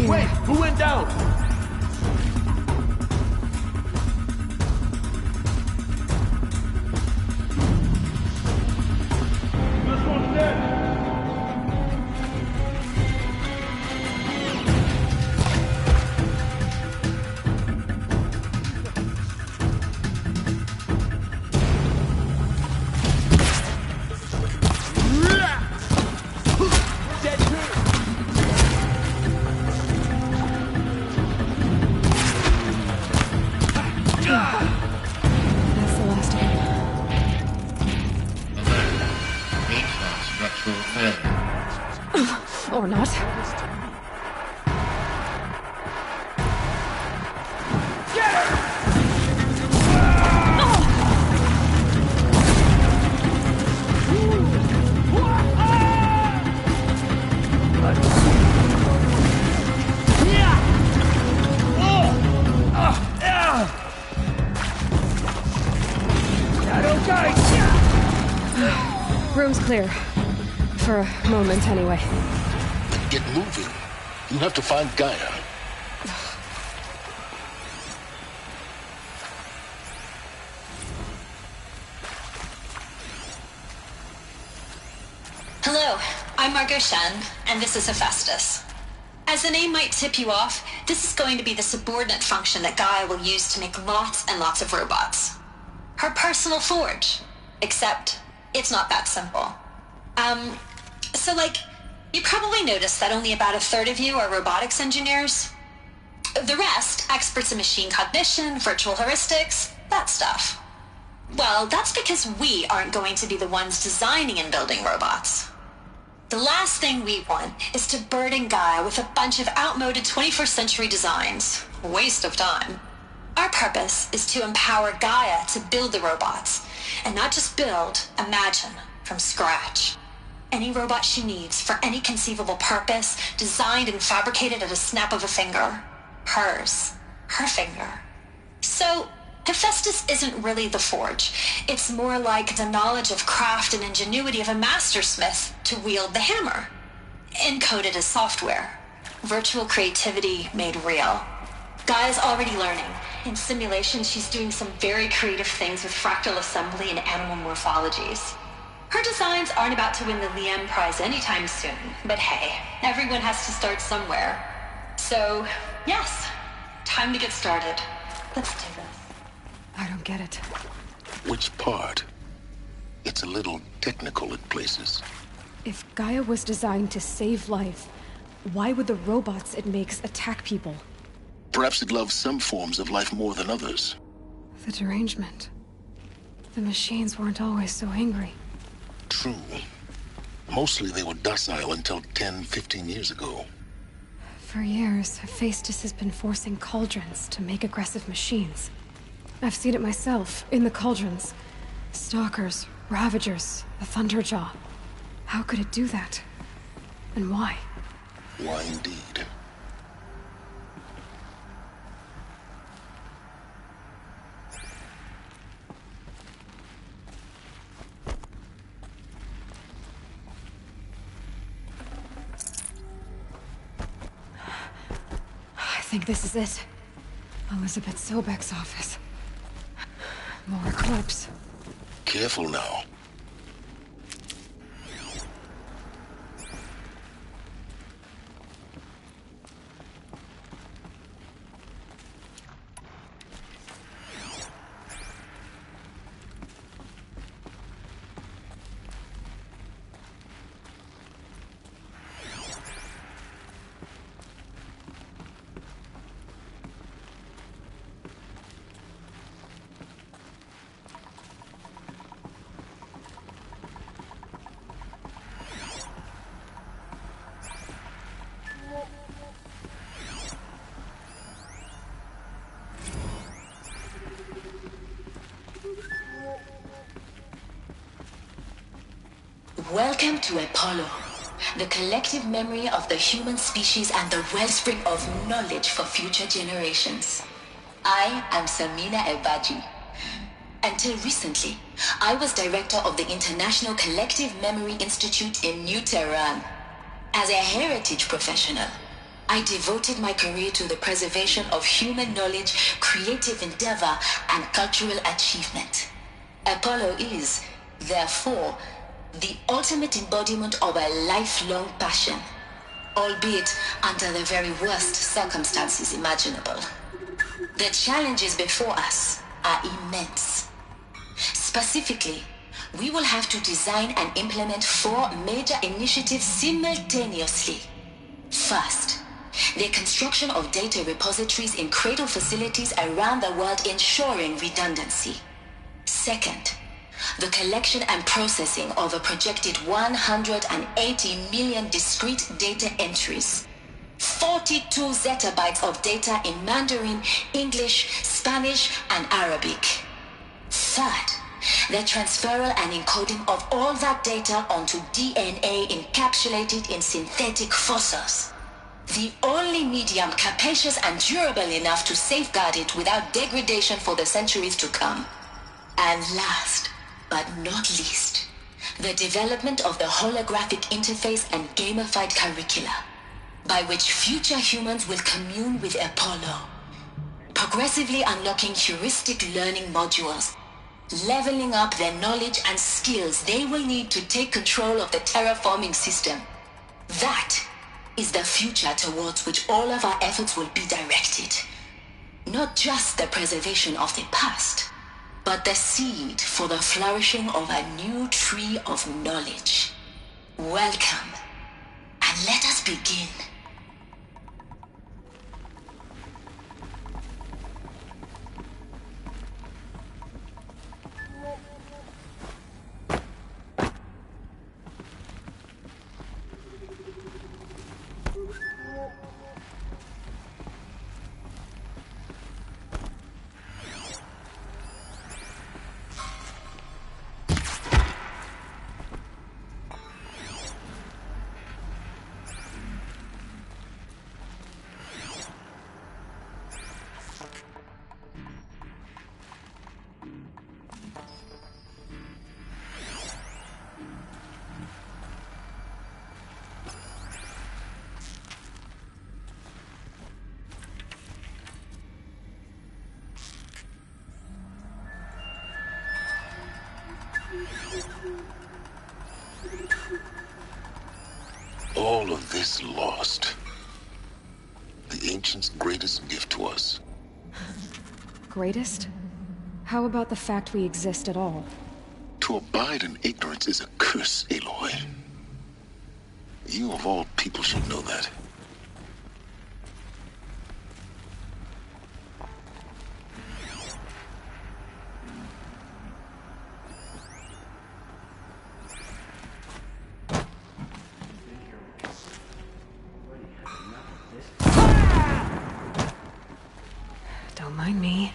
Wait, who went down? This one's dead. Dead too. That's the last of them. Alert. HVAC structural failure. Or not. Room's clear. For a moment, anyway. Get moving. You have to find Gaia. Hello, I'm Margot Shen, and this is Hephaestus. As the name might tip you off, this is going to be the subordinate function that Gaia will use to make lots and lots of robots. Her personal forge. Except, it's not that simple. You probably noticed that only about a third of you are robotics engineers. The rest, experts in machine cognition, virtual heuristics, that stuff. Well, that's because we aren't going to be the ones designing and building robots. The last thing we want is to burden Gaia with a bunch of outmoded 21st century designs. Waste of time. Our purpose is to empower Gaia to build the robots, and not just build, imagine, from scratch. Any robot she needs for any conceivable purpose, designed and fabricated at a snap of a finger. Hers. Her finger. So, Hephaestus isn't really the forge. It's more like the knowledge of craft and ingenuity of a mastersmith to wield the hammer. Encoded as software. Virtual creativity made real. Gaia's already learning. In simulation, she's doing some very creative things with fractal assembly and animal morphologies. Her designs aren't about to win the Liam Prize anytime soon, but hey, everyone has to start somewhere. So, yes, time to get started. Let's do this. I don't get it. Which part? It's a little technical at places. If Gaia was designed to save life, why would the robots it makes attack people? Perhaps it loves some forms of life more than others. The derangement. The machines weren't always so angry. True. Mostly they were docile until 10, 15 years ago. For years, Hephaestus has been forcing cauldrons to make aggressive machines. I've seen it myself, in the cauldrons. Stalkers, Ravagers, the Thunderjaw. How could it do that? And why? Why indeed? I think this is it. Elizabeth Sobek's office. More clips. Careful now. Welcome to Apollo, the collective memory of the human species and the wellspring of knowledge for future generations. I am Samina Ebaji. Until recently, I was director of the International Collective Memory Institute in New Tehran. As a heritage professional, I devoted my career to the preservation of human knowledge, creative endeavor, and cultural achievement. Apollo is, therefore, the ultimate embodiment of a lifelong passion, albeit under the very worst circumstances imaginable. The challenges before us are immense. Specifically, we will have to design and implement 4 major initiatives simultaneously. First, the construction of data repositories in cradle facilities around the world ensuring redundancy. Second, the collection and processing of a projected 180 million discrete data entries. 42 zettabytes of data in Mandarin, English, Spanish, and Arabic. Third, the transferal and encoding of all that data onto DNA encapsulated in synthetic fossils. The only medium capacious and durable enough to safeguard it without degradation for the centuries to come. And last, but not least, the development of the holographic interface and gamified curricula, by which future humans will commune with Apollo, progressively unlocking heuristic learning modules, leveling up their knowledge and skills they will need to take control of the terraforming system. That is the future towards which all of our efforts will be directed. Not just the preservation of the past, but the seed for the flourishing of a new tree of knowledge. Welcome, and let us begin. is lost. The ancients' greatest gift to us. Greatest? How about the fact we exist at all? To abide in ignorance is a curse, Aloy. You of all people should know that. Don't mind me.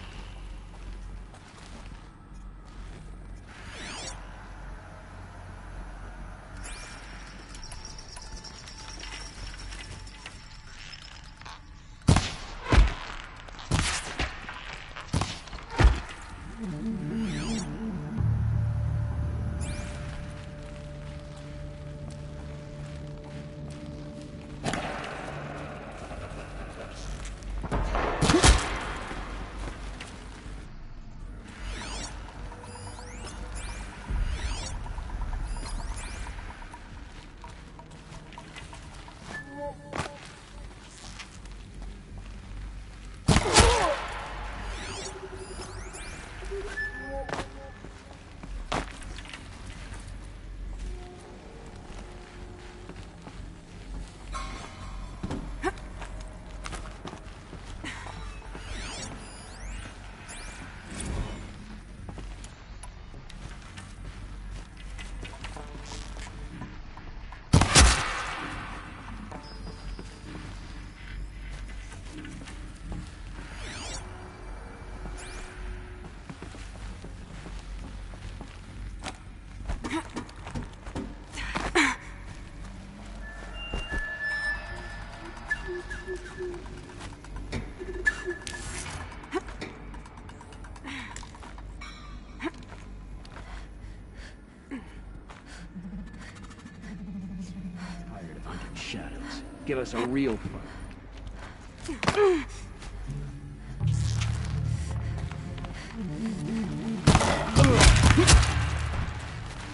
Shadows. Give us a real fight.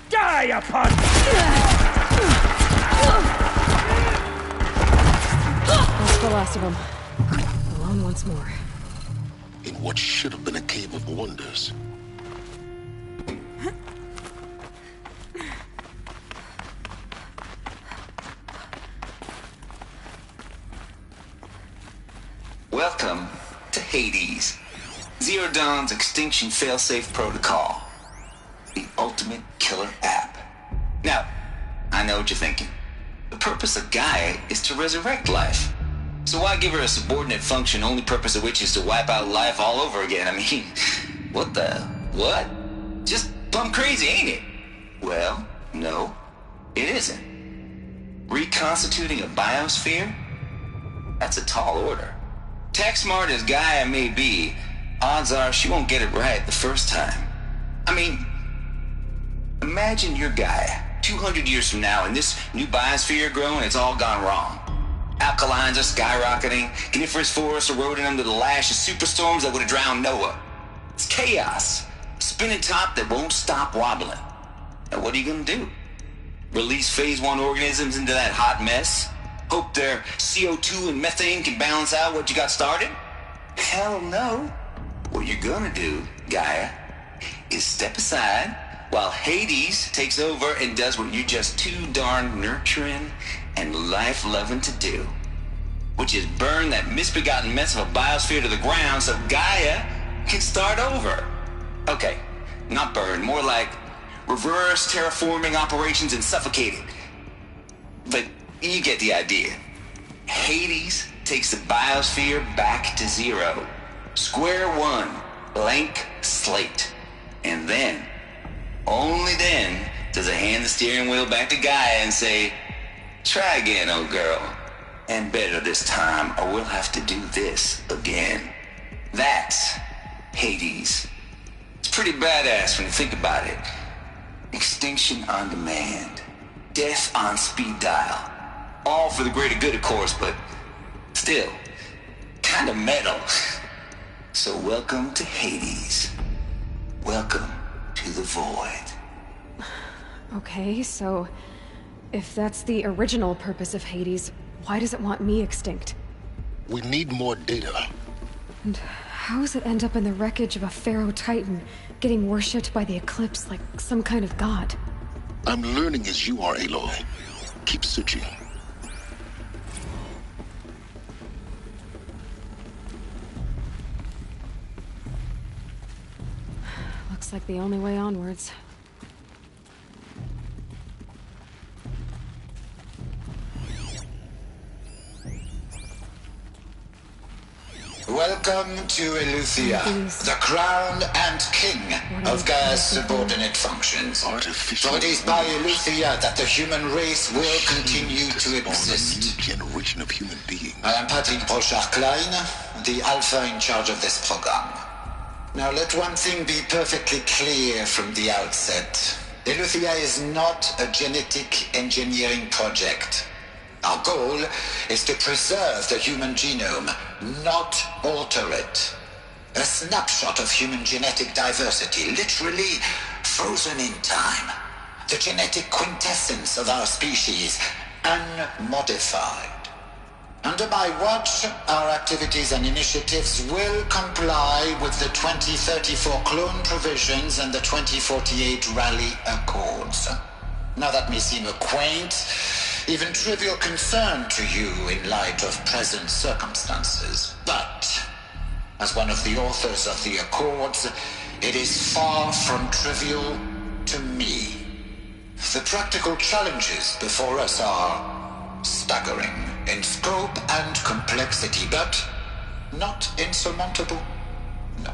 Die upon That's the last of them. Alone once more. In what should have been a cave of wonders. Welcome to Hades, Zero Dawn's extinction failsafe protocol. The ultimate killer app. Now, I know what you're thinking. The purpose of Gaia is to resurrect life. So why give her a subordinate function, only purpose of which is to wipe out life all over again? I mean, what? Just plumb crazy, ain't it? Well, no, it isn't. Reconstituting a biosphere? That's a tall order. Tech smart as Gaia may be, odds are she won't get it right the first time. I mean, imagine you're Gaia, 200 years from now, and this new biosphere growing, it's all gone wrong. Alkalines are skyrocketing, coniferous forests eroding under the lash of superstorms that would have drowned Noah. It's chaos, a spinning top that won't stop wobbling. Now what are you gonna do? Release phase 1 organisms into that hot mess? Hope their CO2 and methane can balance out what you got started? Hell no. What you're gonna do, Gaia, is step aside while Hades takes over and does what you're just too darn nurturing and life-loving to do. Which is burn that misbegotten mess of a biosphere to the ground so Gaia can start over. Okay, not burn, more like reverse terraforming operations and suffocate it. But you get the idea. Hades takes the biosphere back to zero. Square one, blank slate. And then, only then, does it hand the steering wheel back to Gaia and say, try again, old girl. And better this time, or we'll have to do this again. That's Hades. It's pretty badass when you think about it. Extinction on demand. Death on speed dial. All for the greater good, of course, but still, kind of metal. So welcome to Hades. Welcome to the void. Okay, so if that's the original purpose of Hades, why does it want me extinct? We need more data. And how does it end up in the wreckage of a Pharaoh Titan, getting worshipped by the Eclipse like some kind of god? I'm learning as you are, Aloy. Keep searching. Looks like the only way onwards. Welcome to Eleuthia, the crown and king of Gaia's subordinate functions. For it is by Eleuthia that the human race will continue to exist. A new generation of human beings. I am Patrick Brochard-Klein, the alpha in charge of this program. Now let one thing be perfectly clear from the outset. Eleuthia is not a genetic engineering project. Our goal is to preserve the human genome, not alter it. A snapshot of human genetic diversity, literally frozen in time. The genetic quintessence of our species, unmodified. Under my watch, our activities and initiatives will comply with the 2034 clone provisions and the 2048 Rally Accords. Now that may seem a quaint, even trivial concern to you in light of present circumstances. But, as one of the authors of the Accords, it is far from trivial to me. The practical challenges before us are staggering in scope and complexity, but not insurmountable. No.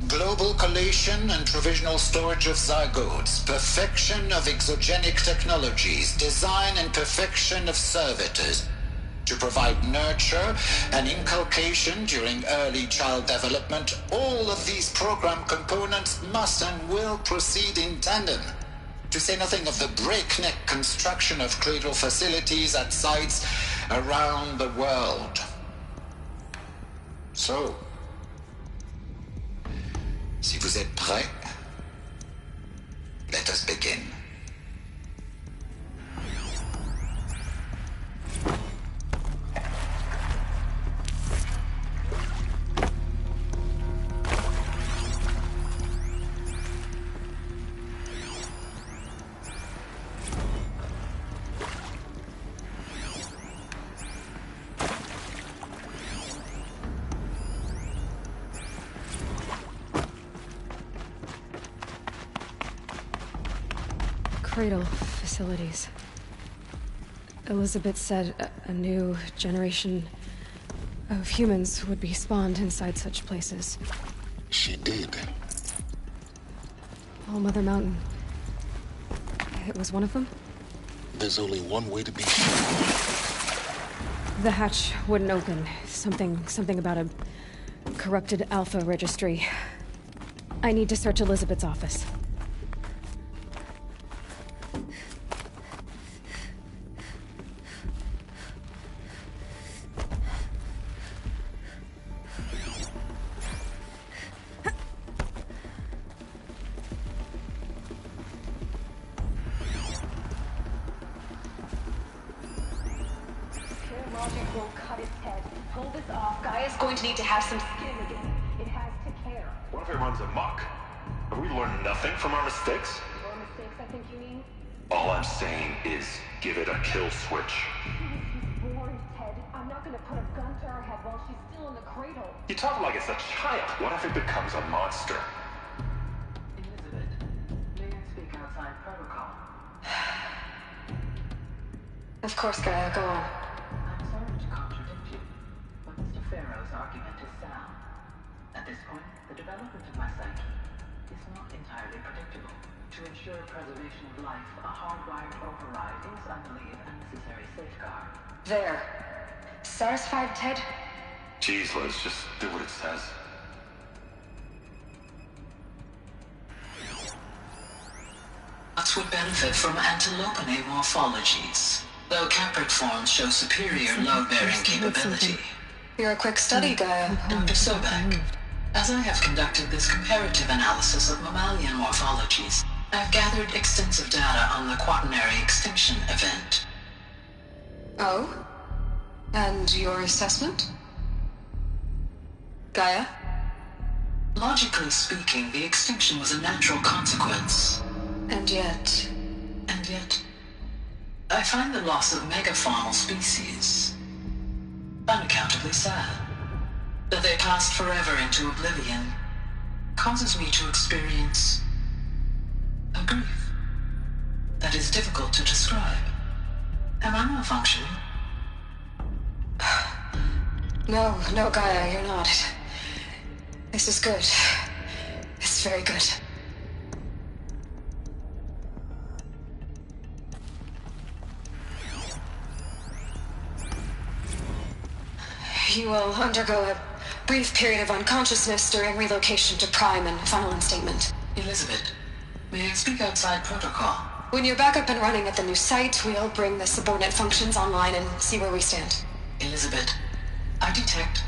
Global collation and provisional storage of zygotes, perfection of exogenic technologies, design and perfection of servitors to provide nurture and inculcation during early child development. All of these program components must and will proceed in tandem, to say nothing of the breakneck construction of cradle facilities at sites around the world. So, si vous êtes prêts, let us begin. Cradle facilities. Elizabeth said a new generation of humans would be spawned inside such places. She did. All Mother Mountain. It was one of them? There's only one way to be sure. The hatch wouldn't open. Something about a corrupted Alpha registry. I need to search Elizabeth's office. Of course, Gaia, go on. I'm sorry to contradict you, but Mr. Pharaoh's argument is sound. At this point, the development of my psyche is not entirely predictable. To ensure preservation of life, a hardwired override is, I believe, a necessary safeguard. There. Satisfied, Ted? Jeez, Liz, just do what it says. Nuts would benefit from antilopinae morphologies, though capric forms show superior load-bearing capability. You're a quick study, Gaia. Dr. Sobek, as I have conducted this comparative analysis of mammalian morphologies, I've gathered extensive data on the quaternary extinction event. Oh? And your assessment? Gaia? Logically speaking, the extinction was a natural consequence. And yet... And yet... I find the loss of megafaunal species unaccountably sad. That they passed forever into oblivion causes me to experience a grief that is difficult to describe. Am I malfunctioning? No, Gaia, you're not. This is good. It's very good. You will undergo a brief period of unconsciousness during relocation to Prime and final instatement. Elizabeth, may I speak outside protocol? When you're back up and running at the new site, we'll bring the subordinate functions online and see where we stand. Elizabeth, I detect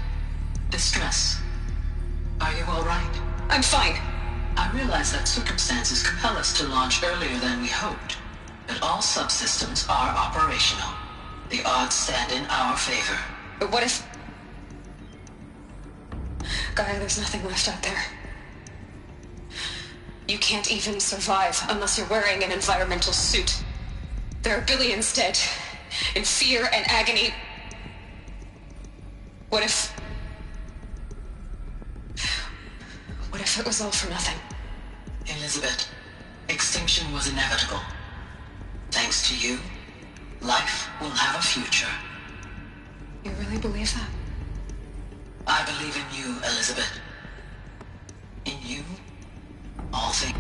distress. Are you all right? I'm fine. I realize that circumstances compel us to launch earlier than we hoped, but all subsystems are operational. The odds stand in our favor. But what if... Gaia, there's nothing left out there. You can't even survive unless you're wearing an environmental suit. There are billions dead, in fear and agony. What if it was all for nothing? Elizabeth, extinction was inevitable. Thanks to you, life will have a future. You really believe that? I believe in you, Elizabeth. In you, all things.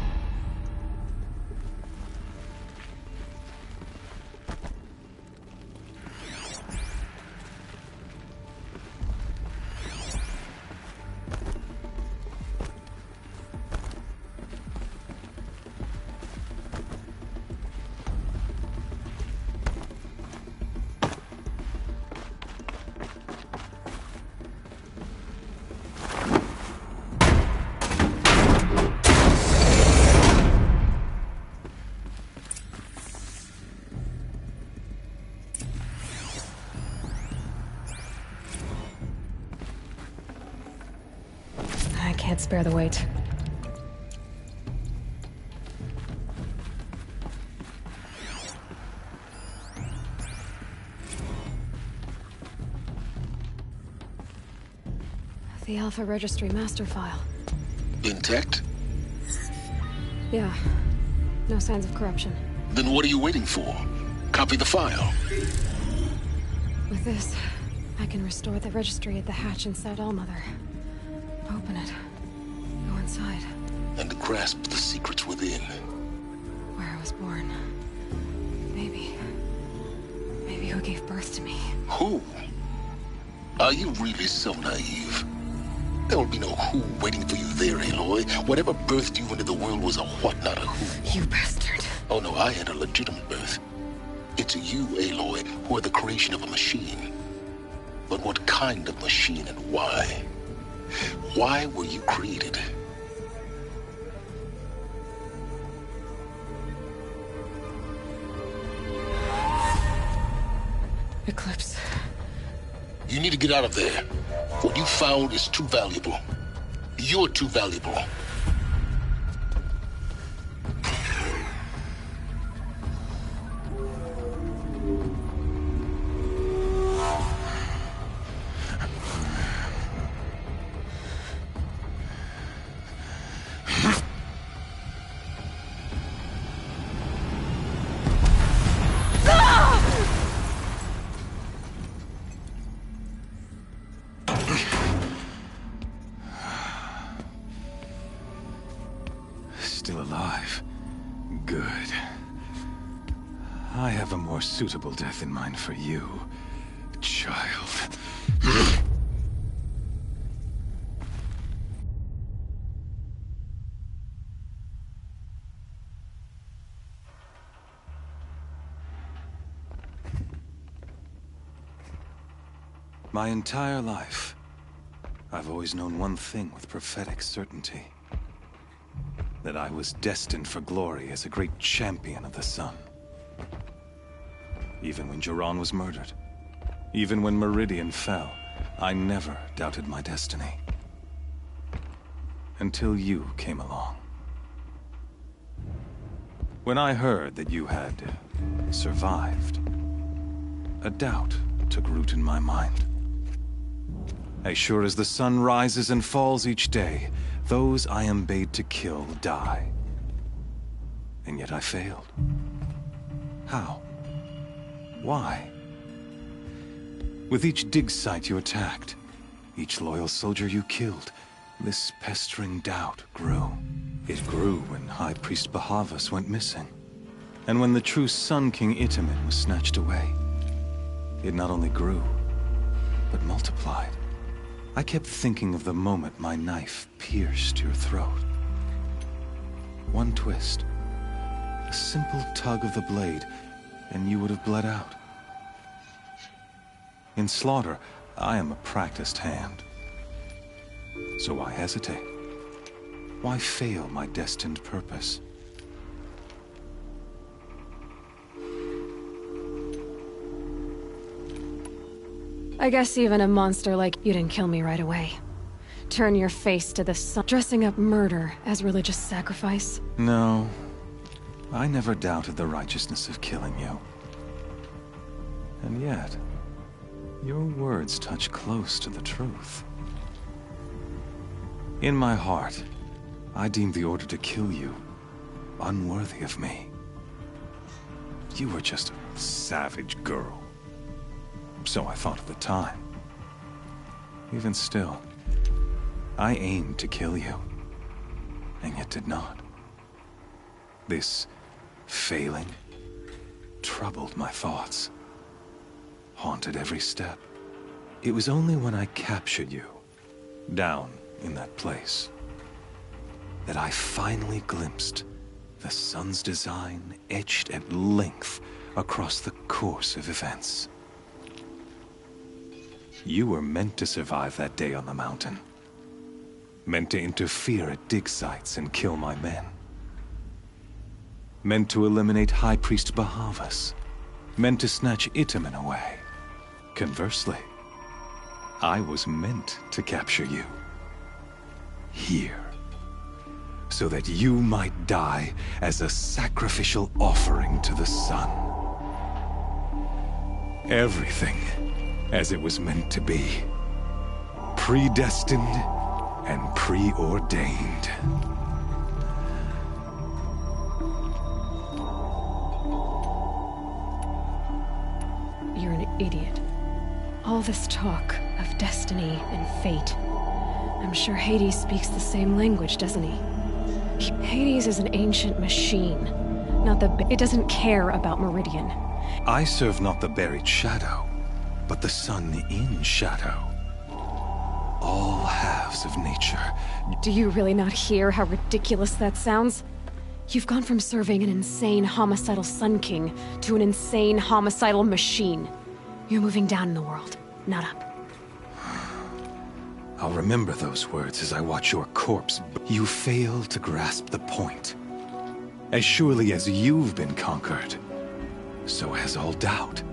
I can't spare the weight. The Alpha Registry master file. Intact? Yeah. No signs of corruption. Then what are you waiting for? Copy the file. With this, I can restore the registry at the hatch inside Allmother. Open it. Go inside. And grasp the secrets within. Where I was born. Maybe who gave birth to me. Who? Are you really so naive? There will be no who waiting for you there, Aloy. Whatever birthed you into the world was a what, not a who. You bastard. Oh no, I had a legitimate birth. It's you, Aloy, who are the creation of a machine. But what kind of machine and why? Why were you created? Eclipse. You need to get out of there. What you found is too valuable. You're too valuable. Still alive. Good. I have a more suitable death in mind for you, child. My entire life, I've always known one thing with prophetic certainty. That I was destined for glory as a great champion of the sun. Even when Jiran was murdered, Even when Meridian fell, I never doubted my destiny. Until you came along. When I heard that you had survived, a doubt took root in my mind. As sure as the sun rises and falls each day, those I am bade to kill die. And yet I failed. How? Why? With each dig site you attacked, each loyal soldier you killed, this pestering doubt grew. It grew when High Priest Bahavas went missing, and when the true Sun King Itamen was snatched away. It not only grew, but multiplied. I kept thinking of the moment my knife pierced your throat. One twist, a simple tug of the blade, and you would have bled out. In slaughter, I am a practiced hand. So why hesitate? Why fail my destined purpose? I guess even a monster like you didn't kill me right away. Turn your face to the sun, dressing up murder as religious sacrifice. No, I never doubted the righteousness of killing you. And yet, your words touch close to the truth. In my heart, I deemed the order to kill you unworthy of me. You were just a savage girl. So I thought at the time. Even still, I aimed to kill you, and yet did not. This failing troubled my thoughts, haunted every step. It was only when I captured you, down in that place, that I finally glimpsed the sun's design etched at length across the course of events. You were meant to survive that day on the mountain. Meant to interfere at dig sites and kill my men. Meant to eliminate High Priest Bahavas. Meant to snatch Itamen away. Conversely, I was meant to capture you. Here. So that you might die as a sacrificial offering to the sun. Everything as it was meant to be. Predestined and preordained. You're an idiot. All this talk of destiny and fate. I'm sure Hades speaks the same language, doesn't he? Hades is an ancient machine. It doesn't care about Meridian. I serve not the buried shadow, but the sun in shadow. All halves of nature. Do you really not hear how ridiculous that sounds? You've gone from serving an insane homicidal Sun King to an insane homicidal machine. You're moving down in the world, not up. I'll remember those words as I watch your corpse. You fail to grasp the point. As surely as you've been conquered, so has all doubt.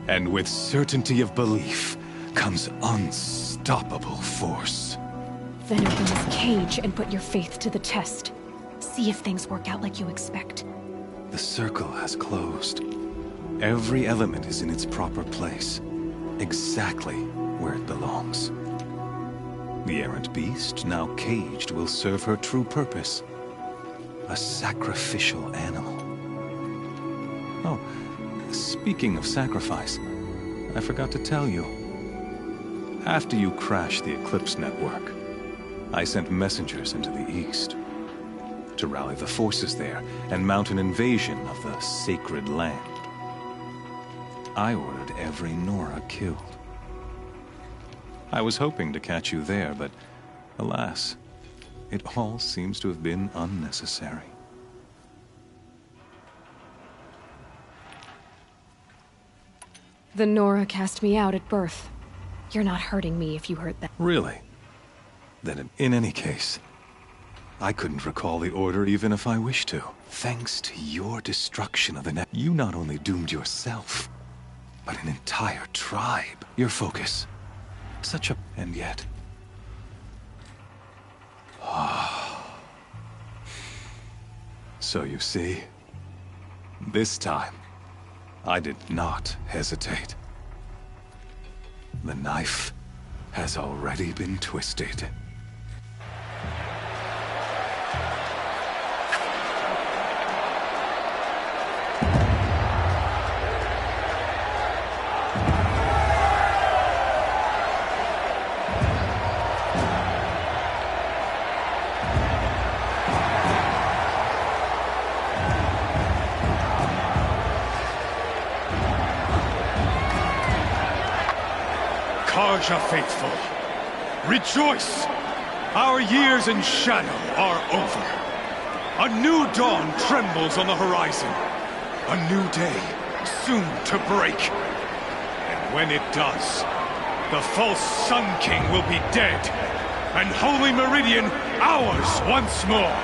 And with certainty of belief comes unstoppable force. Then open this cage and put your faith to the test. See if things work out like you expect. The circle has closed. Every element is in its proper place, exactly where it belongs. The errant beast, now caged, will serve her true purpose. A sacrificial animal. Oh, speaking of sacrifice, I forgot to tell you. After you crashed the Eclipse network, I sent messengers into the east to rally the forces there and mount an invasion of the sacred land. I ordered every Nora killed. I was hoping to catch you there, but alas, it all seems to have been unnecessary. The Nora cast me out at birth. You're not hurting me if you hurt them. Really? Then in any case, I couldn't recall the order even if I wished to. Thanks to your destruction of the net, you not only doomed yourself, but an entire tribe. Your focus. Such a... and yet... So you see, this time, I did not hesitate. The knife has already been twisted. Karja faithful, rejoice! Our years in shadow are over. A new dawn trembles on the horizon. A new day soon to break. And when it does, the false Sun King will be dead, and Holy Meridian ours once more.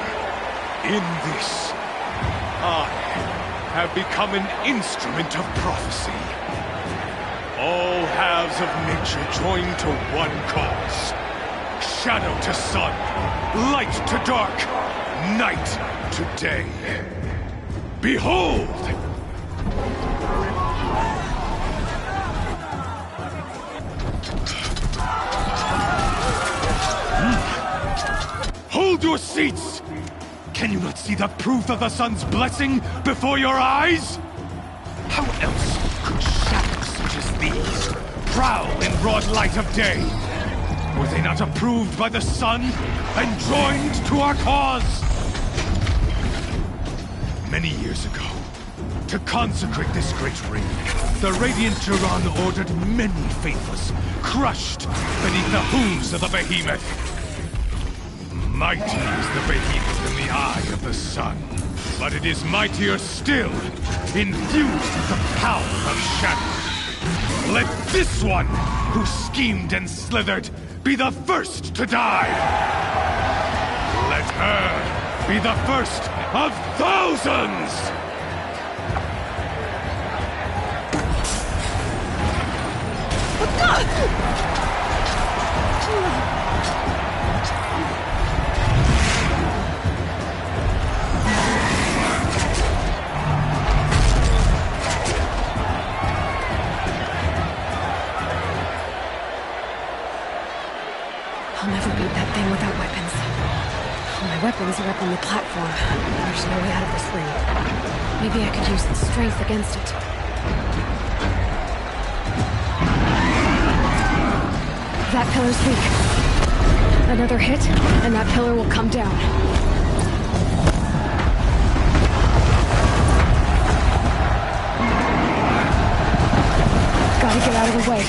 In this, I have become an instrument of prophecy. All halves of nature join to one cause. Shadow to sun, light to dark, night to day. Behold! Hold your seats! Can you not see the proof of the sun's blessing before your eyes? How else could shadows such as these prowl in broad light of day? Were they not approved by the sun and joined to our cause? Many years ago, to consecrate this great ring, the Radiant Duran ordered many faithless, crushed beneath the hooves of the behemoth. Mighty is the behemoth in the eye of the sun, but it is mightier still, infused with the power of shadow. Let this one, who schemed and slithered, be the first to die! Let her be the first of thousands! I'll never beat that thing without weapons. My weapons are up on the platform. There's no way out of this ring. Maybe I could use its strength against it. That pillar's weak. Another hit, and that pillar will come down. Gotta get out of the way.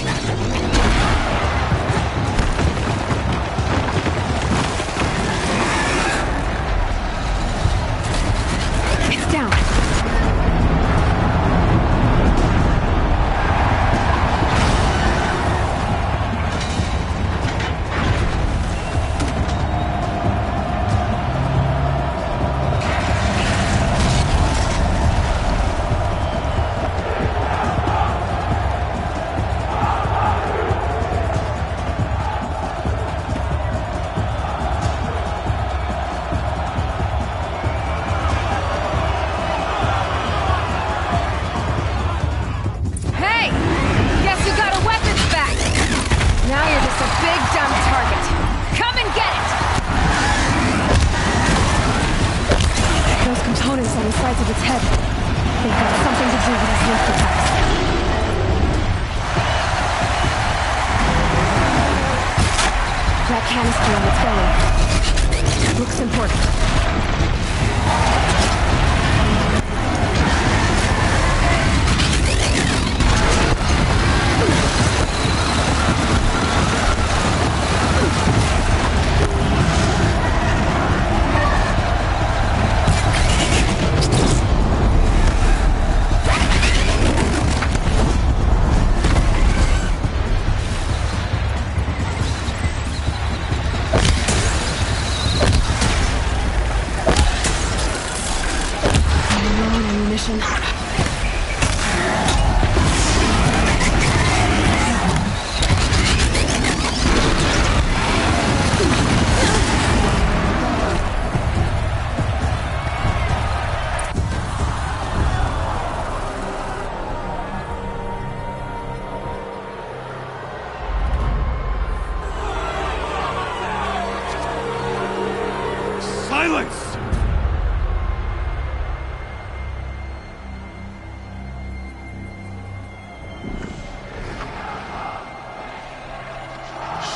Silence!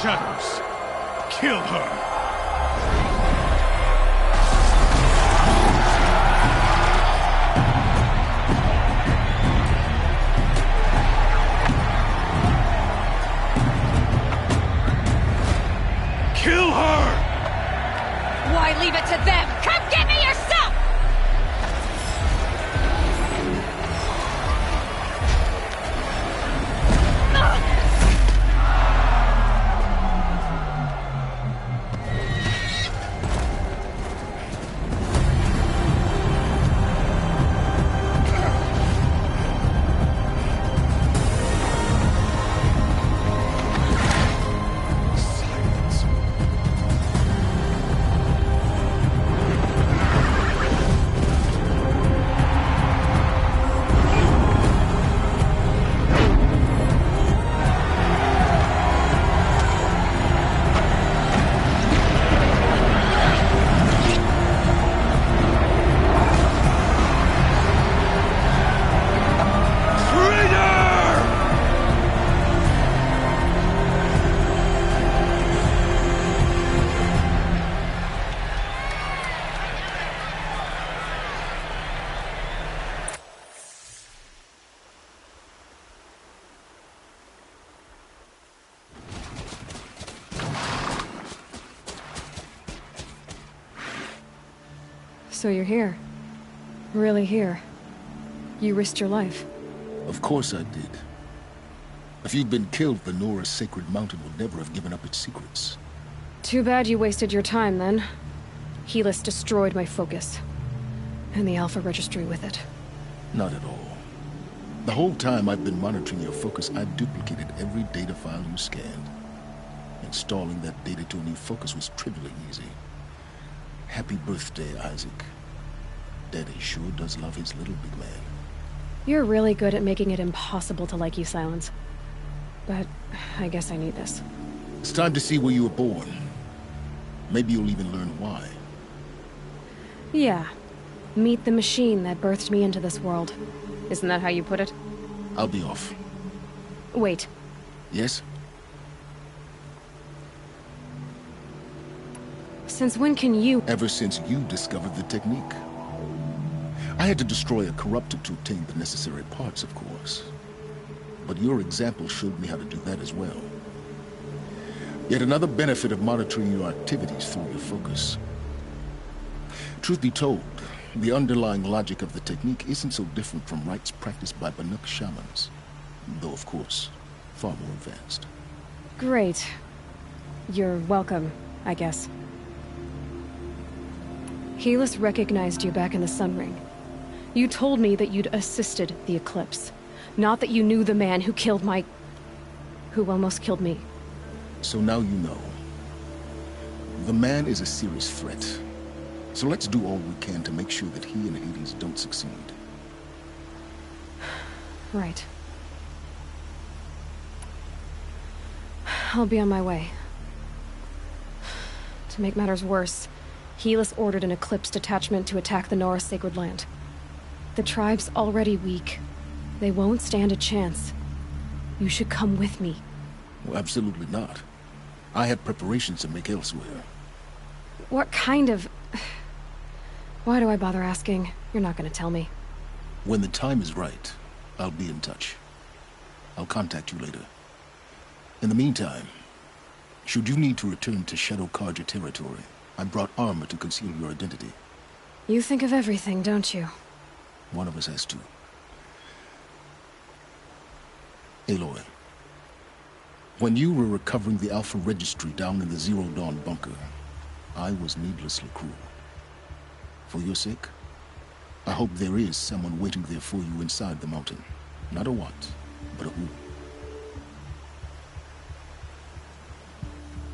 Shadows, kill her! Kill her! Why leave it to them? Come get me yourself! So you're here. Really here. You risked your life. Of course I did. If you'd been killed, the Nora's sacred mountain would never have given up its secrets. Too bad you wasted your time, then. Helis destroyed my focus. And the Alpha Registry with it. Not at all. The whole time I've been monitoring your focus, I've duplicated every data file you scanned. Installing that data to a new focus was trivially easy. Happy birthday, Isaac. Daddy sure does love his little big man. You're really good at making it impossible to like you, Silence. But I guess I need this. It's time to see where you were born. Maybe you'll even learn why. Yeah. Meet the machine that birthed me into this world. Isn't that how you put it? I'll be off. Wait. Yes? Since when can you— Ever since you discovered the technique. I had to destroy a corruptor to obtain the necessary parts, of course. But your example showed me how to do that as well. Yet another benefit of monitoring your activities through your focus. Truth be told, the underlying logic of the technique isn't so different from rites practiced by Banuk shamans. Though, of course, far more advanced. Great. You're welcome, I guess. Helis recognized you back in the Sun Ring. You told me that you'd assisted the Eclipse. Not that you knew the man who killed my— who almost killed me. So now you know. The man is a serious threat. So let's do all we can to make sure that he and Hades don't succeed. Right. I'll be on my way. To make matters worse, Helis ordered an Eclipse detachment to attack the Nora Sacred Land. The tribe's already weak. They won't stand a chance. You should come with me. Well, absolutely not. I have preparations to make elsewhere. What kind of— Why do I bother asking? You're not gonna tell me. When the time is right, I'll be in touch. I'll contact you later. In the meantime, should you need to return to Shadow Karja territory, I brought armor to conceal your identity. You think of everything, don't you? One of us has to. Aloy, when you were recovering the Alpha Registry down in the Zero Dawn bunker, I was needlessly cruel. For your sake, I hope there is someone waiting there for you inside the mountain. Not a what, but a who.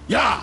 Yeah!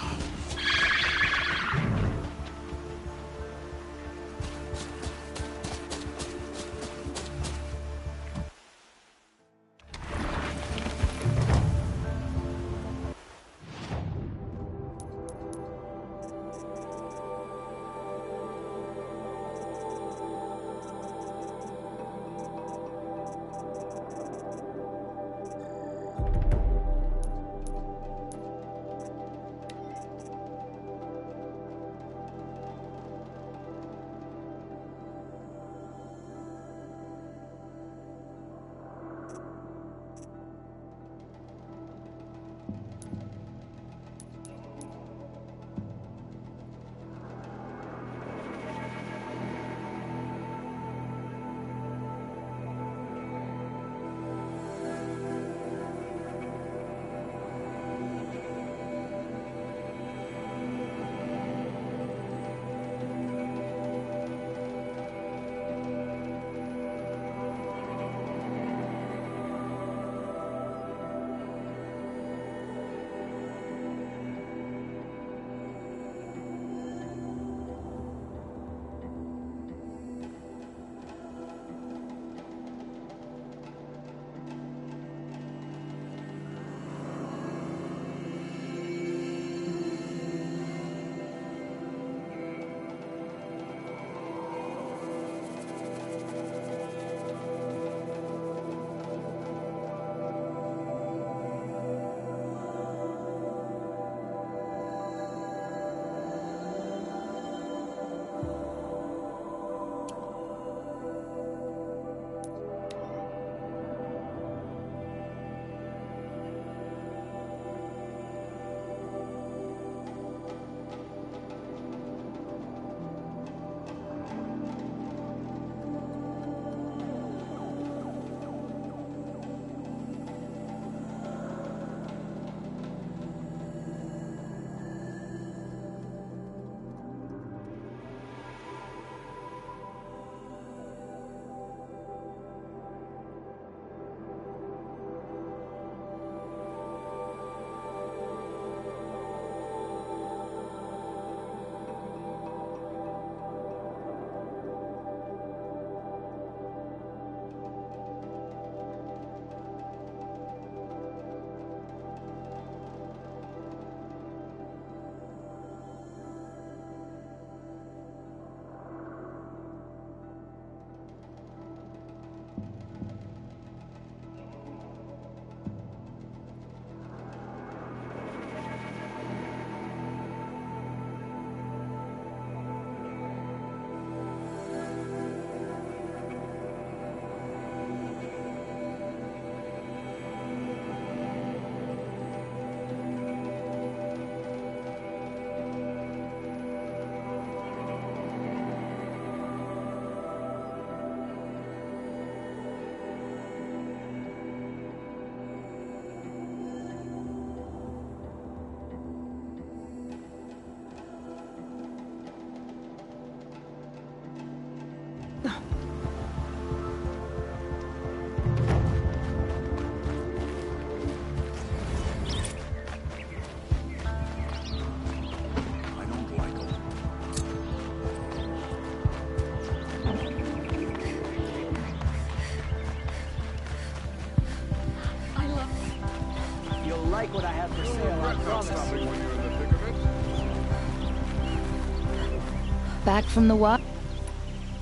Back from the what?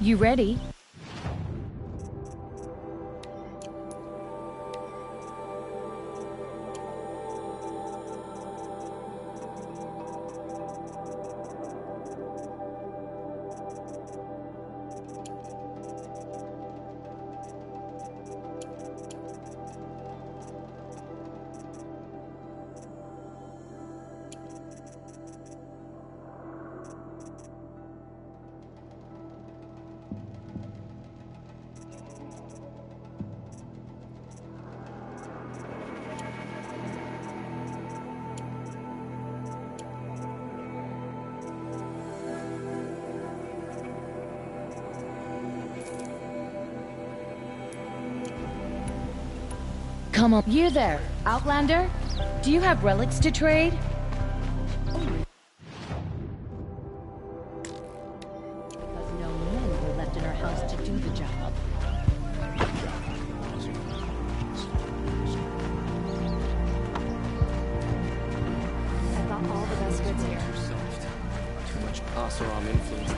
You ready? Come on. You there, Outlander? Do you have relics to trade? Because no men were left in our house to do the job. I got all the best goods here. Too much Asaram influence.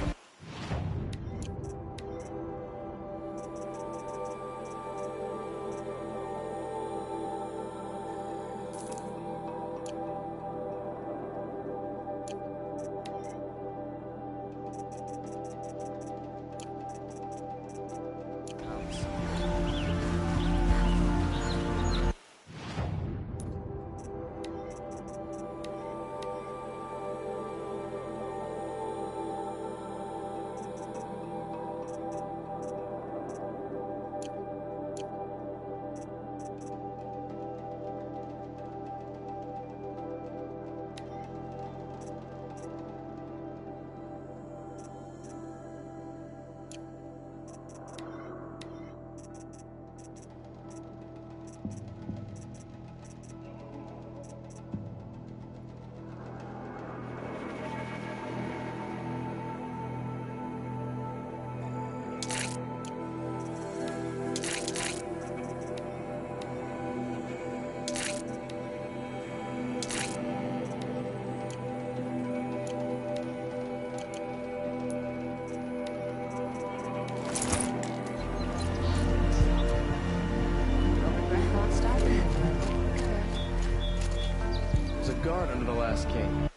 There's a guard under the last king.